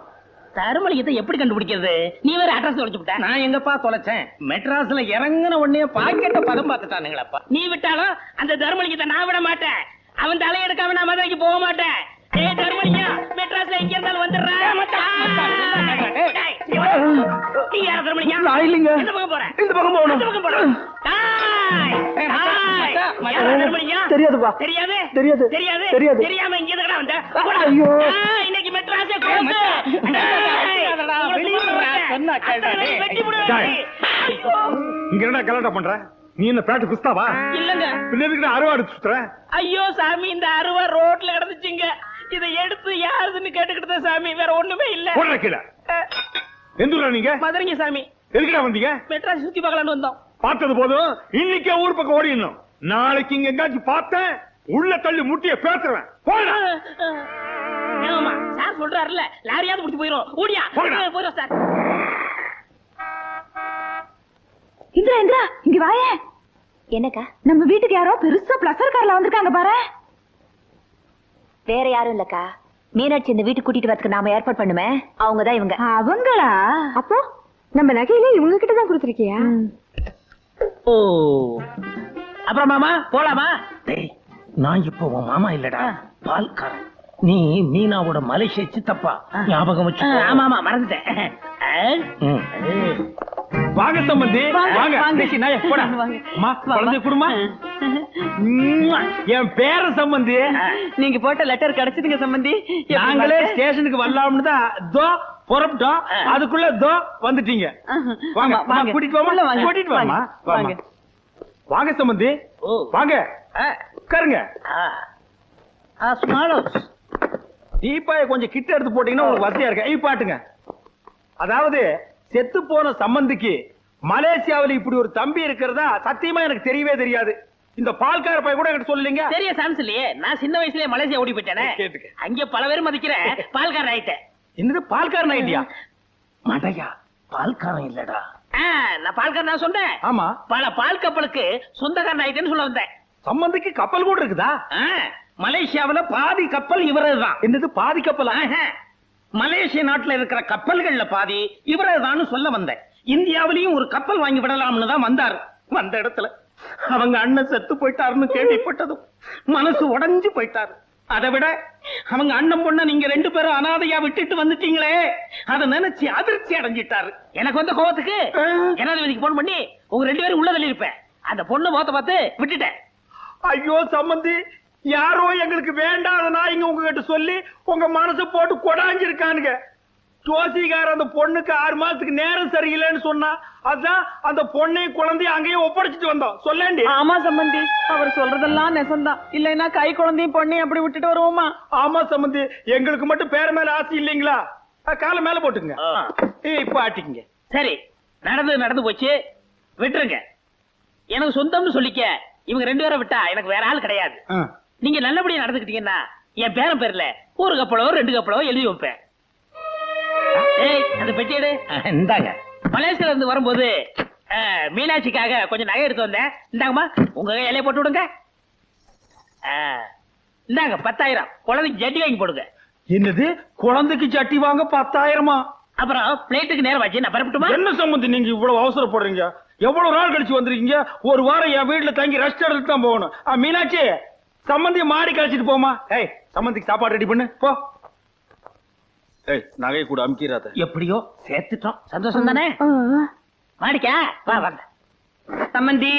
தர்மலிங்கத்தை எப்படி கண்டுபிடிக்கிறது? நீ வேற அட்ரஸ் தொலைச்சு விட்ட. நான் எங்கப்பா தொலைச்சேன்? மெட்ராஸ்ல இறங்குன உடனே பாக்கெட்ட பதம் பார்த்துட்டானுங்களப்பா. நீ விட்டாலும் அந்த தர்மலிங்கத்தை நான் விட மாட்டேன். அவன் தலை எடுக்காம நான் மதுரைக்கு போக மாட்டேன். ஏய் தர்மலிங்கம், மெட்ராஸ்ல எங்க இருந்தாலும் வந்துடுறேன். நீ யார தர்மலிங்கம்? நான் இல்லைங்க. இந்த பக்கம் போறேன். இந்த பக்கம் போகணும். இந்த பக்கம் போறேன். தெரியாதுப்பா. தெரியாது? தெரியாது. தெரியாது? தெரியாது. தெரியாம இங்க எதுக்குடா வந்த? ஐயோ, இன்னைக்கு மெட்ராஸே க்ளோஸ். இங்க என்ன கலாட்டா பண்ற? நீ என்ன பேட்டு குஸ்தாவா? இல்லங்க. பின்ன எதுக்கு அருவா எடுத்து சுத்துற? ஐயோ சாமி, இந்த அருவா ரோட்ல கிடந்துச்சுங்க. இதை எடுத்து யாருதுன்னு கேட்டுக்கிட்டு சாமி, வேற ஒண்ணுமே இல்ல. போடுற கீழே. எந்த ஊரா நீங்க? மதுரைங்க சாமி. எதுக்குடா வந்தீங்க? மெட்ராஸ் சுத்தி பார்க்கலான்னு வந்தோம். பார்த்தது போதும், இன்னைக்கே ஊர் பக்கம் ஓடிடணும். நாளைக்கு இங்க எங்காச்சும் பார்த்தேன், உள்ள தள்ளி முட்டிய பேத்துருவேன். போடா. ஏமாமா, சார் சொல்றாருல, லாரியாவது முடிச்சு போயிரும். ஓடியா போயிரும் சார். இந்திரா, இந்திரா, இங்க வாயே. என்னக்கா? நம்ம வீட்டுக்கு யாரோ பெருசா பிளஸர் கார்ல வந்திருக்காங்க பாரு. வேற யாரும் இல்லக்கா, மீனாட்சி இந்த வீட்டுக்கு கூட்டிட்டு வரதுக்கு நாம ஏற்பாடு பண்ணுமே, அவங்கதான் இவங்க. அவங்களா? அப்போ நம்ம நகையில இவங்க கிட்ட தான் கொடுத்துருக்கியா? ஓ, அப்புறம் மாமா போலாமா? நான் இப்போ உன் மாமா இல்லடா, பால்காரன். நீ மீனாவோட மலேசிய சித்தப்பா. ஞாபகம் வச்சு. ஆமா ஆமா, மறந்துட்டேன். வாங்க சம்பந்தி, வாங்க. போடா. அம்மா, குழந்தை குடுமா. என் பேர சம்பந்தி. நீங்க போட்ட லெட்டர் கிடைச்சதுங்க சம்பந்தி. நாங்களே ஸ்டேஷனுக்கு வரலாம்னு தான் தோ புறப்பட்டோம். அதுக்குள்ள தோ வந்துட்டீங்க. வாங்க, கூட்டிட்டு வாமா. கூட்டிட்டு வாமா. வாங்க வாங்க சம்பந்தி, வாங்க உட்காருங்க. தீபாயை கொஞ்சம் கிட்ட எடுத்து போட்டீங்கன்னா உங்களுக்கு வசதியா இருக்கு. பாட்டுங்க. அதாவது செத்து போன சம்பந்திக்கு மலேசியாவில் இப்படி ஒரு தம்பி இருக்கிறதா சத்தியமா எனக்கு தெரியவே தெரியாது. இந்த பால்கார பைய கூட என்கிட்ட சொல்லீங்க. தெரிய சான்ஸ் இல்லையே. நான் சின்ன வயசுலயே மலேசியா ஓடி போயிட்டேனே. அங்க பல பேர் மதிக்கிறேன். பால்காரன் ஆயிட்டேன். என்னது பால்காரன் ஆயிட்டியா? மடையா, பால்காரன் இல்லடா. நான் பால்காரன் நான் சொன்னேன். ஆமா, பல பால் கப்பலுக்கு சொந்தக்காரன் ஆயிட்டேன்னு சொல்ல வந்தேன். சம்பந்திக்கு கப்பல் கூட இருக்குதா? மலேசியாவுல பாதி கப்பல் இவரதுதான். என்னது பாதி கப்பல்? மலேசிய நாட்டுல இருக்கிற கப்பல்கள்ல பாதி இவரதுதான் சொல்ல வந்தேன். இந்தியாவிலையும் ஒரு கப்பல் வாங்கி விடலாம்னு தான் வந்தாரு. வந்த இடத்துல அவங்க அண்ணன் செத்து போயிட்டாருன்னு கேள்விப்பட்டதும் மனசு உடைஞ்சு போயிட்டாரு. அதை விட அவங்க அண்ணன் பொண்ண நீங்க 2 பேரும் அனாதையா விட்டுட்டு வந்துட்டீங்களே, அதை நினைச்சு அதிர்ச்சி அடைஞ்சிட்டாரு. எனக்கு வந்த கோவத்துக்கு ஜனாதிபதிக்கு போன் பண்ணி உங்க 2 பேரும் உள்ளதில் இருப்பேன். அந்த பொண்ணு முகத்தை பார்த்து விட்டுட்டேன். ஐயோ சம்பந்தி, யாரோ எங்களுக்கு வேண்டாத நாய்ங்க உங்ககிட்ட சொல்லி உங்க மனசு போட்டு கொடாஞ்சிருக்கானுங்க. ஜோசிகார அந்த பொண்ணுக்கு 6 மாசத்துக்கு நேரம் சரியில்லைன்னு சொன்னா, அதான் அந்த பொண்ணையும் குழந்தையும் அங்கேயே ஒப்படைச்சிட்டு வந்தோம். சொல்லேண்டி. ஆமா சம்பந்தி, அவர் சொல்றதெல்லாம் நெசந்தான். இல்லைன்னா கை குழந்தையும் பொண்ணையும் அப்படி விட்டுட்டு வருவோமா? ஆமா சம்பந்தி, எங்களுக்கு மட்டும் பேர மேல ஆசை இல்லீங்களா? காலை மேல போட்டுங்க. இப்ப ஆட்டிக்குங்க. சரி, நடந்து போச்சு, விட்டுருங்க. எனக்கு சொந்தம்னு சொல்லிக்க இவங்க 2 பேரை விட்டா எனக்கு வேற ஆள் கிடையாது. நீங்க நல்லபடியா நடந்துக்கிட்டீங்கன்னா என் பேரன் பேர்ல 1 கப்பலோ 2 கப்பலோ எழுதி வைப்பேன். அந்த பெட்டியடு இந்தாங்க. மலேசியால இருந்து வரும்போது மீனாட்சிக்காக கொஞ்சம் நகை எடுத்து வந்தேன். இந்தாங்கம்மா, உங்க இலைய போட்டு விடுங்க. இந்தாங்க 10,000. குழந்தைக்கு ஜட்டி வாங்கி போடுங்க. என்னது, குழந்தைக்கு சட்டி வாங்க 10,000? அப்புறம் பிளேட்டுக்கு நேரம் ஆச்சு, நான் பரப்பிட்டுமா? என்ன சம்பந்தி நீங்க இவ்வளவு அவசரப்படுறீங்க? எவ்வளவு நாள் கழிச்சு வந்திருக்கீங்க? 1 வாரம் என் வீட்டுல தங்கி ரெஸ்ட் எடுத்து தான் போகணும். மீனாட்சி, சம்பந்திய மாடி கழிச்சிட்டு போமா. ஏய், சம்பந்திக்கு சாப்பாடு ரெடி பண்ணு போ. ஏய், நகை கூட அமுக்கிறாத. எப்படியோ சேர்த்துட்டோம், சந்தோஷம் தானே? மாடிக்கா வா வாங்க. சம்பந்தி,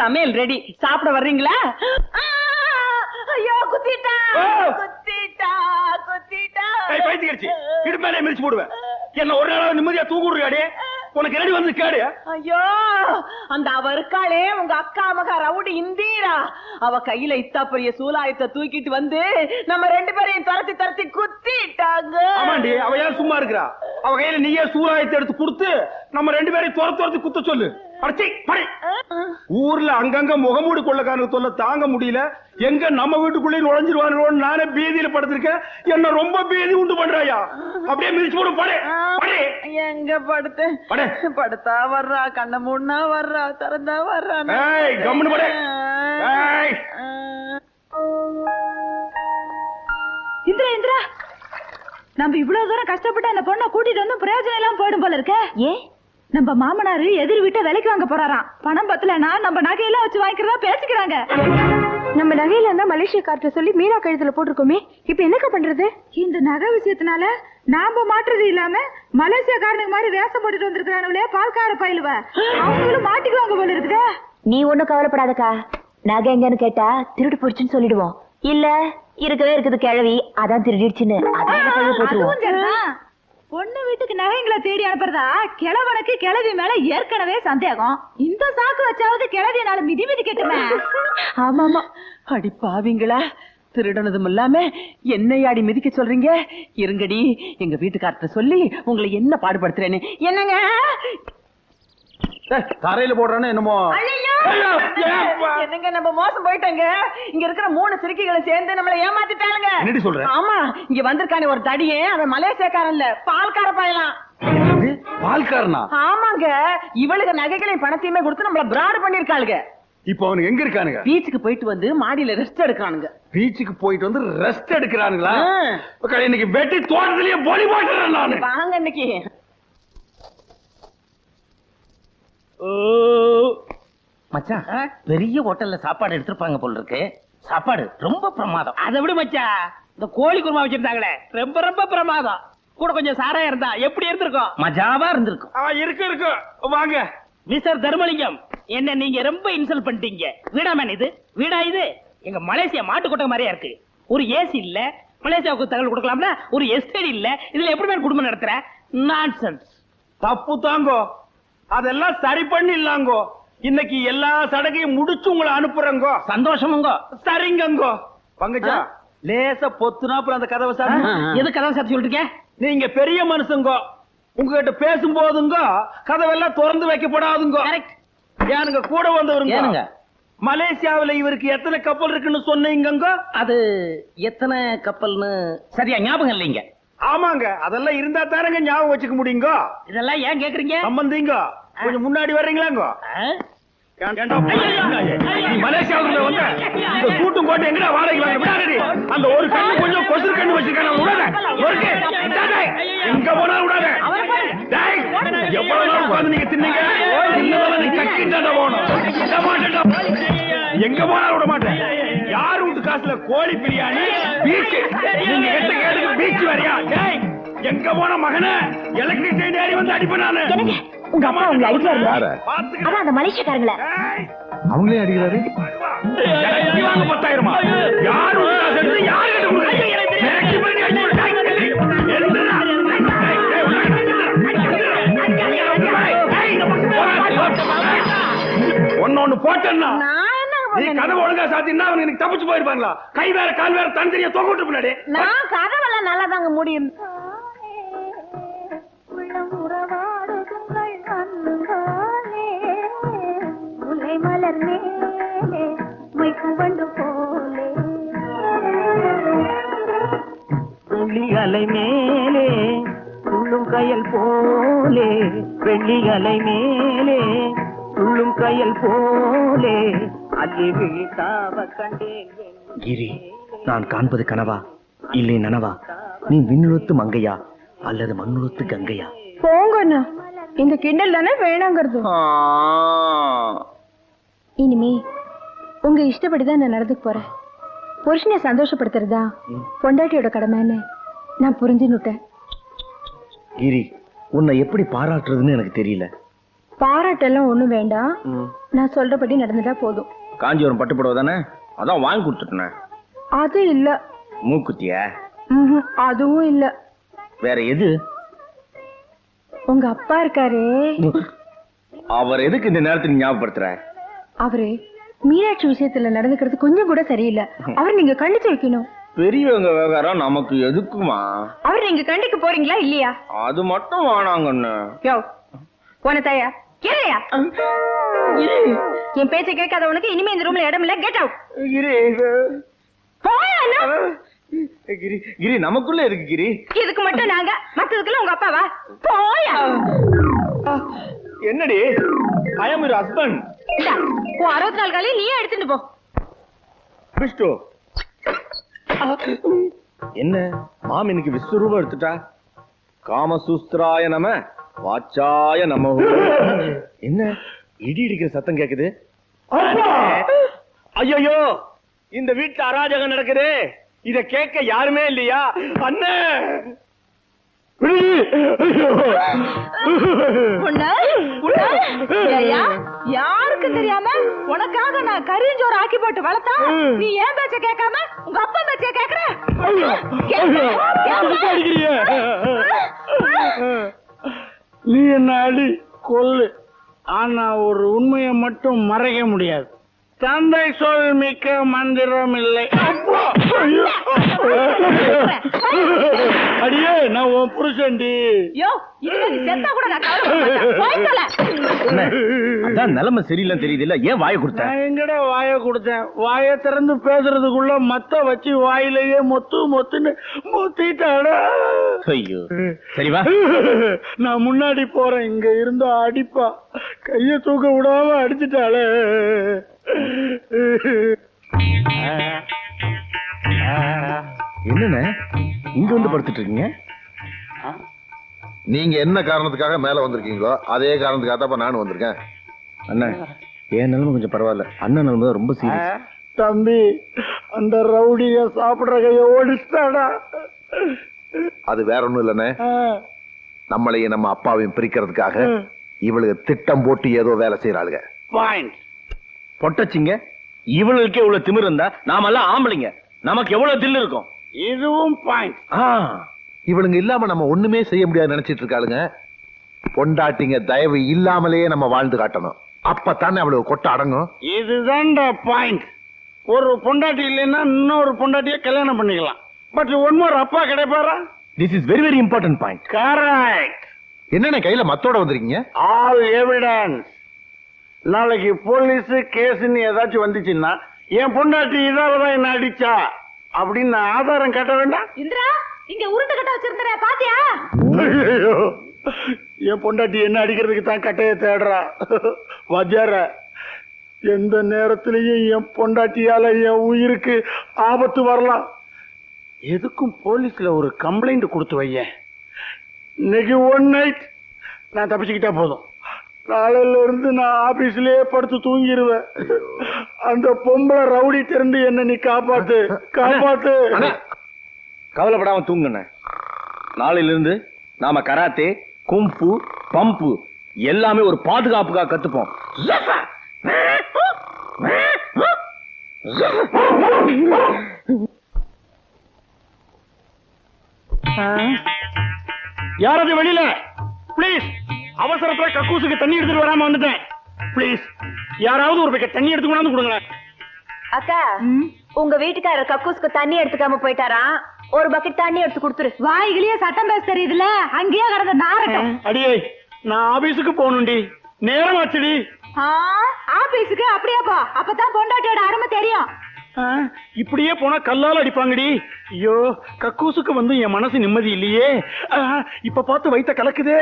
சமையல் ரெடி, சாப்பிட வர்றீங்களா? ஐயோ குத்திட்டா. ஏய் பைத்தியக்காரச்சி, இடுப்பேலே மிதிச்சு போடுவேன். என்ன ஒரு நாளாவது நிம்மதியா தூங்க விடுறியாடி? உனக்கு ரெடி வந்து கேடு. ஐயோ, அந்த அவ இருக்காளே உங்க அக்கா மகா ரவுடி இந்தீரா, அவ கையில இத்தா பெரிய சூலாயத்தை தூக்கிட்டு வந்து நம்ம 2 பேரையும் தரத்தி குத்திட்டாங்க. ஆமாண்டி, அவ ஏன் சும்மா இருக்கிறா? அவ கையில நீயே சூலாயத்தை எடுத்து கொடுத்து நம்ம 2 பேரையும் துரத்து குத்த சொல்லு. ஊர்ல அங்கங்க முகமூடி கொள்ளக்காரங்க தொல்லை தாங்க முடியல. எங்க நம்ம வீட்டுக்குள்ளே நுழைஞ்சிருவானு நானே பீதியில படுத்திருக்கேன். என்ன ரொம்ப பீதி உண்டு பண்றாயா? அப்படியே மிதிச்சு போடு. படே எங்க படுத்தா வர்றா, கண்ண மூடனா வர்றா, திறந்தா வர்றா. கம்முனு படே. இந்திரா, நம்ம இவ்வளவு தூரம் கஷ்டப்பட்டு அந்த பொண்ணை கூட்டிட்டு வந்து பிரயோஜனம் எல்லாம் போயிடும் போல இருக்க. ஏன்? நம்ம மாமனாரு எதிர் வீட்டை விலைக்கு வாங்க போறாராம். பணம் பத்தலனா நம்ம நகையெல்லாம் வச்சு வாங்கிக்கிறதா பேசிக்கிறாங்க. நம்ம நகையில இருந்தா மலேசியா கார்ட்ட சொல்லி மீரா கழுத்துல போட்டிருக்கோமே, இப்ப என்னக்கா பண்றது? இந்த நகை விஷயத்தினால நாம மாற்றுறது இல்லாம மலேசியா காரனுக்கு மாதிரி வேஷம் போட்டுட்டு வந்திருக்கானுங்களே பால்கார பயிலுவ, அவங்களும் மாட்டிக்குவாங்க போல இருக்குதா. நீ ஒண்ணும் கவலைப்படாதக்கா. நகை எங்கன்னு கேட்டா திருடு போச்சுன்னு சொல்லிடுவோம். இல்ல இருக்கவே இருக்குது கிழவி, அதான் திருடிடுச்சுன்னு. பொண்ணு வீட்டுக்கு நகைங்களை தேடி அனுப்புறதா கிழவனுக்கு கிழவி மேல ஏற்கனவே சந்தேகம். இந்த சாக்கு வச்சாவது கிழவியனால மிதி கெட்டுமே. ஆமாமா, அடி பாவிங்களா, திருடனதும் இல்லாம என்னையாடி மிதிக்க சொல்றீங்க? இருங்கடி, எங்க வீட்டுக்கார்ட்ட சொல்லி உங்களை என்ன பாடுபடுத்துறேன்னு. என்னங்க தரையில போடுறானே என்னமோ. என்னங்க, நம்ம மோசம் போயிட்டங்க. இங்க இருக்கிற 3 சிறுக்கிகளை சேர்ந்து நம்மள ஏமாத்திட்டாங்க. என்னடி சொல்ற? ஆமா, இங்க வந்திருக்கானே ஒரு தடியே, அவன் மலேசியாக்காரன் இல்ல, பால்கார பயலாம். பால்காரனா? ஆமாங்க, இவளுக்கு நகைகளையும் பணத்தையுமே கொடுத்து நம்மள பிராடு பண்ணிருக்காளுங்க. இப்ப அவனுக்கு எங்க இருக்கானுங்க? பீச்சுக்கு போயிட்டு வந்து மாடியில ரெஸ்ட் எடுக்கிறானுங்க. பீச்சுக்கு போயிட்டு வந்து ரெஸ்ட் எடுக்கிறானுங்களா? இன்னைக்கு வெட்டி தோட்டத்திலேயே போலி போட்டுறேன் நானு. வாங்க இன்னைக்கு. மச்சான், பெரிய ஹோட்டல்ல சாப்பாடு எடுத்துருப்பாங்க போல இருக்கு. சாப்பாடு ரொம்ப பிரமாதம். அதை விட மச்சான், இந்த கோழி குருமா வச்சிருந்தாங்களே ரொம்ப ரொம்ப பிரமாதம். கூட கொஞ்சம் சாராயம் இருந்தா எப்படி இருந்திருக்கும்? மஜாவா இருந்திருக்கும். இருக்கு வாங்க. மிஸ்டர் தர்மலிங்கம், என்ன நீங்க ரொம்ப இன்சல்ட் பண்ணிட்டீங்க. வீடா மேன் இது? வீடா இது? எங்க மலேசியா மாட்டு கொட்டை மாதிரியா இருக்கு. ஒரு ஏசி இல்ல, மலேசியாவுக்கு தகவல் கொடுக்கலாம்னா ஒரு எஸ்டேட் இல்ல. இதுல எப்படி மேன் குடும்பம் நடத்துற? நான்சென்ஸ். தப்பு தாங்கோ, அதெல்லாம் சரி பண்ணிடலாங்கோ. இன்னைக்கு எல்லா சடகையும் முடிச்சு உங்களை அனுப்புறங்கோ. சந்தோஷமுங்கோ. சரிங்கங்கோ. பங்கஜா, லேசா பொத்துனா அப்புறம் அந்த கதவை சார். எது கதவை சார் சொல்லிட்டு? நீங்க பெரிய மனுஷங்கோ, உங்ககிட்ட பேசும் போதுங்க கதவெல்லாம் திறந்து வைக்கப்படாதுங்க. ஏனுங்க கூட வந்தவருங்க மலேசியாவில இவருக்கு எத்தனை கப்பல் இருக்குன்னு சொன்னீங்க? அது எத்தனை கப்பல்னு சரியா ஞாபகம் இல்லைங்க. ஆமாங்க, அதெல்லாம் இருந்தா தானங்க ஞாபகம் வச்சுக்க முடியுங்க. இதெல்லாம் ஏன் கேக்குறீங்க? சம்பந்திங்க கொஞ்சம் முன்னாடி வர்றீங்களாங்க? மலேசியாவுல வந்து இந்த கூட்டும் போட்டு எங்கடா வாடகை விடாதடி. அந்த ஒரு கண்ணு கொஞ்சம் கொசு கண்ணு வச்சிருக்காங்க. விடாத, எங்க போனா விடாத. எவ்வளவு நாள் உட்கார்ந்து நீங்க தின்னீங்க? எங்க போனா விட மாட்டேன். யாரு வீட்டு காசுல கோழி பிரியாணி பீச், நீங்க எட்ட கேட்டுக்கு பீச் வரையா? எங்க போன மகன எலக்ட்ரிக் ட்ரெயின் ஏறி வந்து அடிப்பேன் நானு. உங்க அப்பா உங்களை அடிக்கிறாரு. அதான் அந்த மலேசியக்காரங்கள அவங்களே அடிக்கிறாரு. வாங்க 10,000 யாரு காசு எடுத்து யாரு கிட்ட ஒன்னு போட்டேன்னா நீ கதவு ஒழுங்கா சாத்தினா அவங்க எனக்கு தப்பிச்சு போயிருப்பாங்களா? கை வேற கால் வேற தனித்தனியா தொங்கிட்டு பின்னாடி. நான் கதவெல்லாம் நல்லா தாங்க முடியும். வெள்ளிகளை மேலே துள்ளும் கயல் போலே, வெள்ளிகளை மேலே துள்ளும் கயல் போலே அள்ளி விழித்தாவ கண்டேன். கிரி, நான் காண்பது கனவா இல்லை நனவா? நீ விண்ணுலத்து மங்கையா அல்லது மண்ணுலத்து கங்கையா? போங்கண்ணா, இந்த கிண்டல் தானே வேணாங்கிறது. இனிமே உங்க இஷ்டப்படிதான் நான் நடந்துக்க போறேன். புருஷனை சந்தோஷப்படுத்துறதா பொண்டாட்டியோட கடமைன்னு நான் புரிஞ்சுன்னுட்டேன். கிரி, உன்னை எப்படி பாராட்டுறதுன்னு எனக்கு தெரியல. பாராட்டெல்லாம் ஒண்ணும் வேண்டாம், நான் சொல்றபடி நடந்துட்டா போதும். காஞ்சிபுரம் பட்டுப்புடவை தானே, அதான் வாங்கி கொடுத்துட்டேன். அது இல்ல. மூக்குத்தியா? அதுவும் இல்ல. வேற எது? உங்க அப்பா இருக்காரு, அவர் எதுக்கு இந்த நேரத்துக்கு ஞாபகப்படுத்துற? அவரு மீனாட்சி விஷயத்துல நடந்துக்கிறது கொஞ்சம் கூட சரியில்லை. அவர் நீங்க கண்டிச்சு வைக்கணும். பெரியவங்க விவகாரம் நமக்கு எதுக்குமா? அவர் நீங்க கண்டிக்க போறீங்களா இல்லையா? அது மட்டும் வேணாங்கன்னு. போன தாயா கேளையா? என் பேச்சை கேட்காத உனக்கு இனிமே இந்த ரூம்ல இடம் இல்ல. Get out. கிரி, கிரி நமக்குள்ள இருக்கு கிரி. இதுக்கு மட்டும் நாங்க, மத்ததுக்குள்ள உங்க அப்பாவா? போயா. என்னடி? ஐ அம் யுவர் ஹஸ்பண்ட். 64 காலி நீயே எடுத்துட்டு போ. விஷ்ணு, என்ன மாமினுக்கு விஸ்வரூபம் எடுத்துட்டா? காமசூஸ்திராய நம வாச்சாய நம. என்ன இடி இடிக்கிற சத்தம் கேக்குது? ஐயோ, இந்த வீட்டுல அராஜகம் நடக்குது. இத கேட்க யாருமே இல்லையா? அண்ணன் யாருக்கு தெரியாம உனக்காக நான் கரியஞ்சோறு ஆக்கி போட்டு வளர்த்தா நீ ஏன் பேச்ச கேட்காம உங்க அப்பா பேச்ச கேக்குற? நீ என்ன அடி கொல்லு, ஆனா ஒரு உண்மையை மட்டும் மறைக்க முடியாது. தந்தை சொல் மிக்க மந்திரம் இல்லை. அடியே, நான் உன் புருஷன்டி. நிலைமை சரியில்லை தெரியுது இல்ல? ஏன் வாயை கொடுத்த? எங்கடா வாயை கொடுத்தேன்? வாயை திறந்து பேசுறதுக்குள்ள மத்த வச்சு வாயிலேயே மொத்து மொத்துன்னு மொத்திட்டாடா. ஐயோ, சரி வா. நான் முன்னாடி போறேன். இங்க இருந்தா அடிப்பா, கைய தூக்க விடாம அடிச்சுட்டாளே. என்னண்ணே இங்க வந்து படுத்துட்டு இருக்கீங்க? நீங்க என்ன காரணத்துக்காக மேல வந்திருக்கீங்களோ அதே காரணத்துக்காக தான் நானும் வந்திருக்கேன். அண்ணா, என் நிலைமை கொஞ்சம் பரவாயில்ல. அண்ணன் நிலைமை ரொம்ப சீரியஸ். தம்பி, அந்த ரவுடிய சாப்பிடுற கைய ஓடிச்சாடா. அது வேற ஒண்ணும் இல்லண்ணே, நம்மளையும் நம்ம அப்பாவையும் பிரிக்கிறதுக்காக இவளுக்கு திட்டம் போட்டு ஏதோ வேலை செய்யறாளுங்க. பொட்டச்சிங்க, இவளுக்கே இவ்வளவு திமிர் இருந்தா நாமெல்லாம் ஆம்பளைங்க, நமக்கு எவ்வளவு தில்லு இருக்கும். இதுவும் பாயிண்ட். இவளுங்க இல்லாம நம்ம ஒண்ணுமே செய்ய முடியாது நினைச்சிட்டு இருக்காளுங்க. பொண்டாட்டிங்க தயவு இல்லாமலேயே நம்ம வாழ்ந்து காட்டணும், அப்பத்தானே அவளுக்கு கொட்ட அடங்கும். இதுதான்டா பாயிண்ட். ஒரு பொண்டாட்டி இல்லைன்னா இன்னொரு பொண்டாட்டிய கல்யாணம் பண்ணிக்கலாம். பட் ஒன் மோர் அப்பா கிடைப்பாரா? This is very very important point. Correct. என்னென்ன கையில மத்தோட வந்திருக்கீங்க? All evidence. நாளைக்கு போலீஸ் கேஸ்ன்னு ஏதாச்சும் வந்துச்சுன்னா என் பொண்டாட்டி இதாலதான் என்ன அடிச்சா அப்படின்னு நான் ஆதாரம் கட்ட வேண்டாம். இந்திரா, இங்க உருட்டு கட்ட வச்சிருந்தா பாத்தியா? ஐயோ, என் பொண்டாட்டி என்ன அடிக்கிறதுக்கு தான் கட்டைய தேடுறா. வஜார எந்த நேரத்திலையும் என் பொண்டாட்டியால என் உயிருக்கு ஆபத்து வரலாம். எதுக்கும் போலீஸ்ல ஒரு கம்ப்ளைண்ட் கொடுத்து வையேன். இன்னைக்கு ஒன் நைட் நான் தப்பிச்சுக்கிட்டா போதும். நாளையில இருந்து நான் ஆபீஸ்லயே படுத்து தூங்கிடுவேன். அந்த பொம்பளை ரவுடி திறந்து என்ன நீ காப்பாத்து, காப்பாத்து. கவலைப்படாம தூங்குன. நாளையில இருந்து நாம கராத்தே, கும்பு, பம்பு எல்லாமே ஒரு பாதுகாப்புக்காக கத்துப்போம். யாராவது வெளியில பிளீஸ். அவசரத்துல கக்கூசுக்கு தண்ணி எடுத்துட்டு வராம வந்துட்டேன். பிளீஸ் யாராவது ஒரு பக்கெட் தண்ணி எடுத்து கொண்டாந்து கொடுங்க. அக்கா, உங்க வீட்டுக்காரர் கக்கூஸ்க்கு தண்ணி எடுத்துக்காம போயிட்டாராம். ஒரு பக்கெட் தண்ணி எடுத்து கொடுத்துரு. வாய்கிலேயே சட்டம் பேச தெரியுதுல, அங்கேயே கடந்த நாரட்டம். அடியே, நான் ஆபீஸுக்கு போகணும்டி, நேரம் ஆச்சுடி. ஆபீஸுக்கு அப்படியாப்பா? அப்பதான் பொண்டாட்டியோட அருமை தெரியும். இப்படியே போனா கல்லால அடிப்பாங்கடி. ஐயோ, கக்கூசுக்கு வந்து என் மனசு நிம்மதி இல்லையே. இப்ப பார்த்து வைத்த கலக்குதே.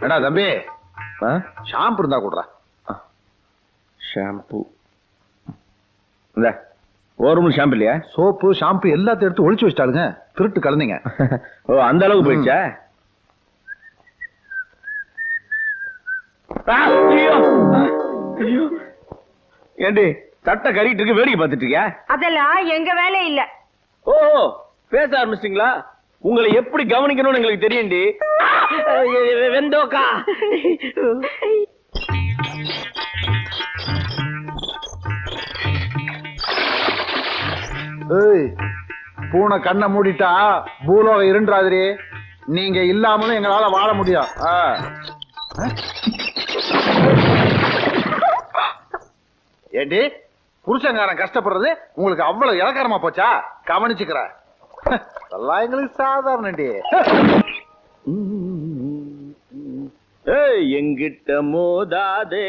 எடா தம்பி, ஷாம்பு இருந்தா கூடுறா. ஷாம்பு இந்த ஒரு ஷாம்பு இல்லையா? சோப்பு, ஷாம்பு எல்லாத்தையும் எடுத்து ஒளிச்சு வச்சிட்டாளுங்க. திருட்டு கலந்தீங்க. ஓ, அந்த அளவுக்கு போயிடுச்சா? ஏண்டி தட்டை கறிட்டு இருக்கு, வேடிக்கை பார்த்துட்டு இருக்கியா? அதெல்லாம் எங்க வேலை இல்ல. ஓ, பேச ஆரம்பிச்சிட்டீங்களா? உங்களை எப்படி கவனிக்கணும்னு எங்களுக்கு தெரியும்டி. வெந்தோக்கா. பூனை கண்ணை மூடிட்டா பூலோகம் இருண்டாதிரி. நீங்க இல்லாமலும் எங்களால வாழ முடியும். ஏண்டி, புருஷங்காரன் கஷ்டப்படுறது உங்களுக்கு அவ்வளவு இலக்காரமா போச்சா? கவனிச்சுக்கிற எல்லாம் எங்களுக்கு சாதாரண. எங்கிட்ட மோதாதே,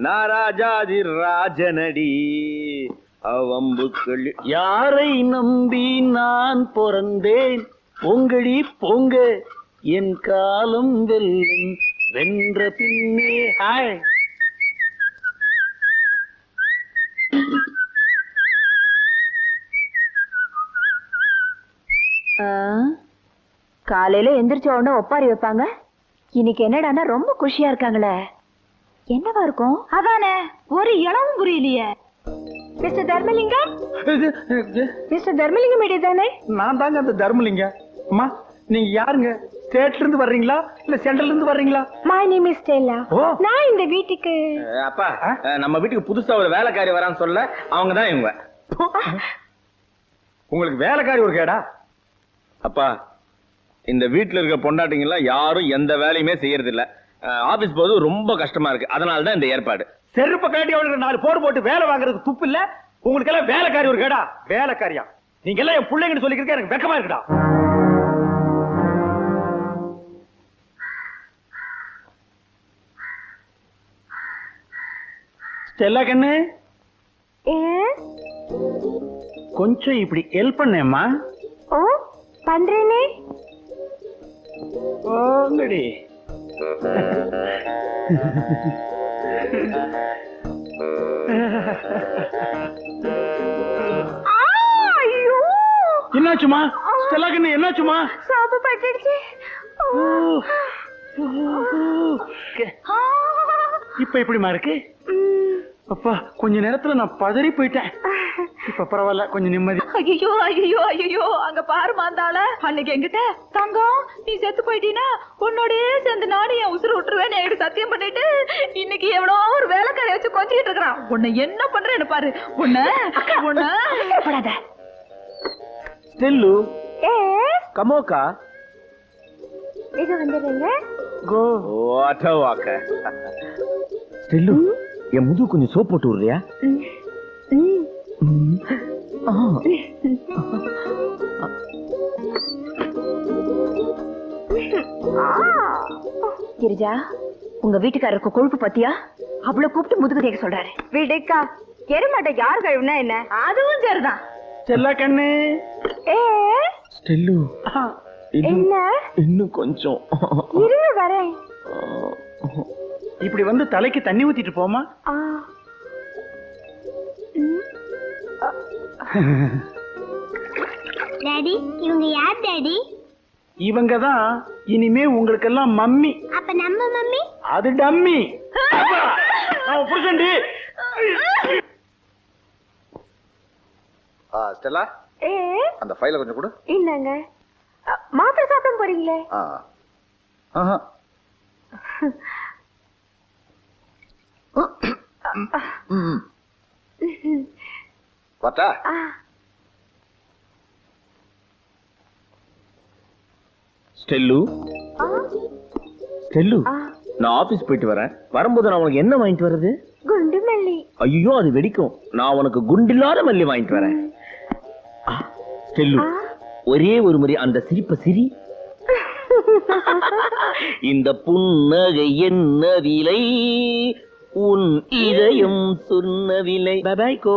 நாராஜாதி ராஜனடி அவம்புக்கள். யாரை நம்பி நான் பிறந்தேன்? பொங்கடி பொங்க, என் காலம் வெல்லும், வென்ற பின்னே. ஹாய், காலையில எந்திரிச்ச உடனே ஒப்பாரி வைப்பாங்க. இன்னைக்கு என்னடானா ரொம்ப குஷியா இருக்காங்களே. என்னவா இருக்கும்? அதானே ஒரு இடமும் புரியலையே. மிஸ்டர் தர்மலிங்கம், மிஸ்டர் தர்மலிங்கம் தானே? நான் தாங்க அந்த தர்மலிங்க. அம்மா, நீங்க யாருங்க? ஸ்டேட்ல இருந்து வர்றீங்களா இல்ல சென்ட்ரல்ல இருந்து வர்றீங்களா? My name is Stella. நான் இந்த வீட்டுக்கு அப்பா, நம்ம வீட்டுக்கு புதுசா ஒரு வேலைக்காரி வரான்னு சொல்ல அவங்க தான் இவங்க. உங்களுக்கு வேலைக்காரி ஒரு கேடா? அப்பா, இந்த வீட்டுல இருக்க பொண்டாட்டிங்க எல்லாம் யாரும் எந்த வேலையுமே செய்யறது இல்ல. ஆபீஸ் போது ரொம்ப கஷ்டமா இருக்கு. அதனாலதான் இந்த ஏற்பாடு. செருப்ப காட்டி அவங்களுக்கு 4 போர் போட்டு வேலை வாங்குறதுக்கு துப்பு இல்ல. உங்களுக்கு எல்லாம் வேலைக்காரி ஒரு கேடா? வேலைக்காரியா? நீங்க எல்லாம் என் பிள்ளைங்கன்னு சொல்லிக்கிறதுக்கு எனக்கு வெக்கமா இருக்குடா. ஸ்டெல்லா கண்ணு, கொஞ்சம் இப்படி ஹெல்ப் பண்ணேம்மா. ஓ, பண்றேனே. ஓங்கடி. என்னாச்சுமா ஸ்டெல்லா கண்ணு? என்னாச்சுமா? சோப்பு பட்டுடுச்சு. இப்ப எப்படிமா இருக்கு? அப்பா, கொஞ்ச நேரத்துல நான் பதறி போயிட்டேன். இப்ப பரவாயில்ல, கொஞ்சம் நிம்மதி. ஐயோ ஐயோ ஐயோ, அங்க பாருமா இருந்தால. அன்னைக்கு என்கிட்ட தங்கம் நீ செத்து போயிட்டீனா உன்னோடயே சேர்ந்து நானும் என் உசுறு விட்டுருவேன் எனக்கு சத்தியம் பண்ணிட்டு இன்னைக்கு எவ்வளோ ஒரு வேலைக்காரை வச்சு கொஞ்சிட்டு இருக்கிறான். உன்னை என்ன பண்றேன்னு பாரு. உன்ன ஸ்டெல்லு, கமோக்கா, இது வந்துடுங்க. கோ வாட்ட வாக்க. ஸ்டெல்லு, என் முதுகு கொஞ்சம் சோப் போட்டு விடுறியா? கிரிஜா, உங்க வீட்டுக்காரருக்கு கொழுப்பு பத்தியா? அவ்வளவு கூப்பிட்டு முதுகு தேக்க சொல்றாரு. விடுக்கா, எருமாட்டை யார் கழுவுனா என்ன? அதுவும் சரிதான். செல்ல கண்ணு. ஸ்டெல்லு, என்ன? இன்னும் கொஞ்சம் இருங்க வரேன். இப்படி வந்து தலைக்கு தண்ணி ஊத்திட்டு போமா. டாடி, இவங்க யார் டாடி? இவங்க தான் இனிமே உங்களுக்கு எல்லாம் மம்மி. அப்ப நம்ம மம்மி? அது டம்மி. நான் புருஷன்டி. ஸ்டெல்லா, அந்த ஃபைலை கொஞ்சம் கொடு. இல்லங்க, மாத்திரை சாப்பிட போறீங்களே? பார்த்தா ஸ்டெல்லு, ஸ்டெல்லு, நான் ஆபீஸ் போயிட்டு வரேன். வரும்போது நான் உனக்கு என்ன வாங்கிட்டு வர்றது? குண்டு மல்லி. ஐயோ, அது வெடிக்கும். நான் உனக்கு குண்டில்லாத மல்லி வாங்கிட்டு வரேன். ஸ்டெல்லு, ஒரே ஒரு முறை அந்த சிரிப்ப சிரி. இந்த புன்னகை என்ன விலை, உன் இதயம் சொன்ன விலை. பாய் கோ.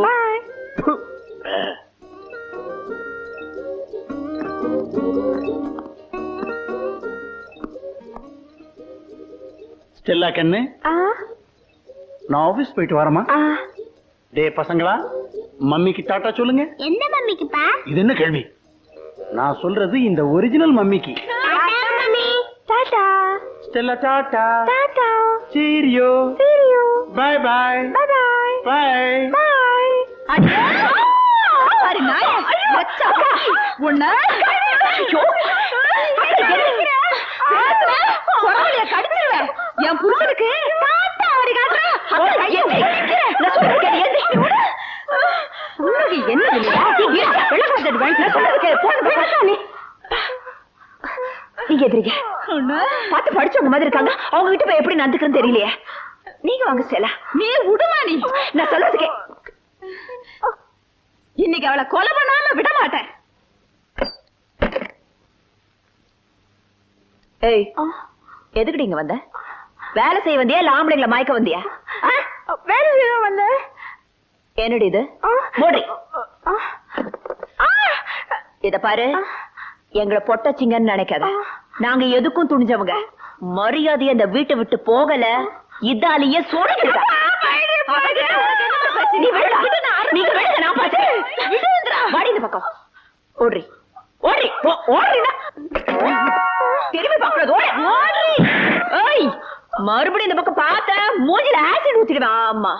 ஸ்டெல்லா கண்ணு, நான் ஆபீஸ் போயிட்டு வரமா? டே பசங்களா, மம்மிக்கு டாட்டா சொல்லுங்க. எந்த மம்மிக்குப்பா? இது என்ன கேள்வி? நான் சொல்றது இந்த ஒரிஜினல் மம்மிக்கு. Tata mummy. Tata. Stella tata. Tata. Cheerio. Cheerio. Bye bye. Bye bye. Bye. Bye. பாரு நாயே, வச்சா உன்னை கடிச்சிருவேன். என் புருஷனுக்கு நீங்க எதிரிங்க பார்த்து படிச்சவங்க மாதிரி இருக்காங்க. அவங்க கிட்ட போய் எப்படி நடந்துக்கிறேன்னு தெரியலையே. நீங்க வாங்க ஸ்டெல்லா. நீ விடுமா? நீ நான் சொல்றதுக்கே இன்னைக்கு அவளை கொலை பண்ணாம விட மாட்டேன். ஏய், எதுக்குடி இங்க வந்த? வேலை செய்ய வந்தியா இல்ல ஆம்பளைங்களை மயக்க வந்தியா? வேலை செய்ய வந்த. என்னடி இது? மூடி. இத பாரு, எங்களை பொட்டச்சிங்கன்னு நினைக்காத. நாங்க எதுக்கும் துணிஞ்சவங்க. மரியாதையை அந்த வீட்டை விட்டு போகல, இதாலேயே சோடிடுங்க. நீ விடுடா, நீங்க விடுங்க, நான் பாத்துக்கிறேன். வாடி இந்த பக்கம். ஓடுறி ஓடுறி ஓடுறீனா? திரும்பி பாக்குறது ஓடுறி. ஏய், மறுபடியும் இந்த பக்கம் பார்த்த மூஞ்சில ஆசிட் ஊத்திடுவேன். ஆமா.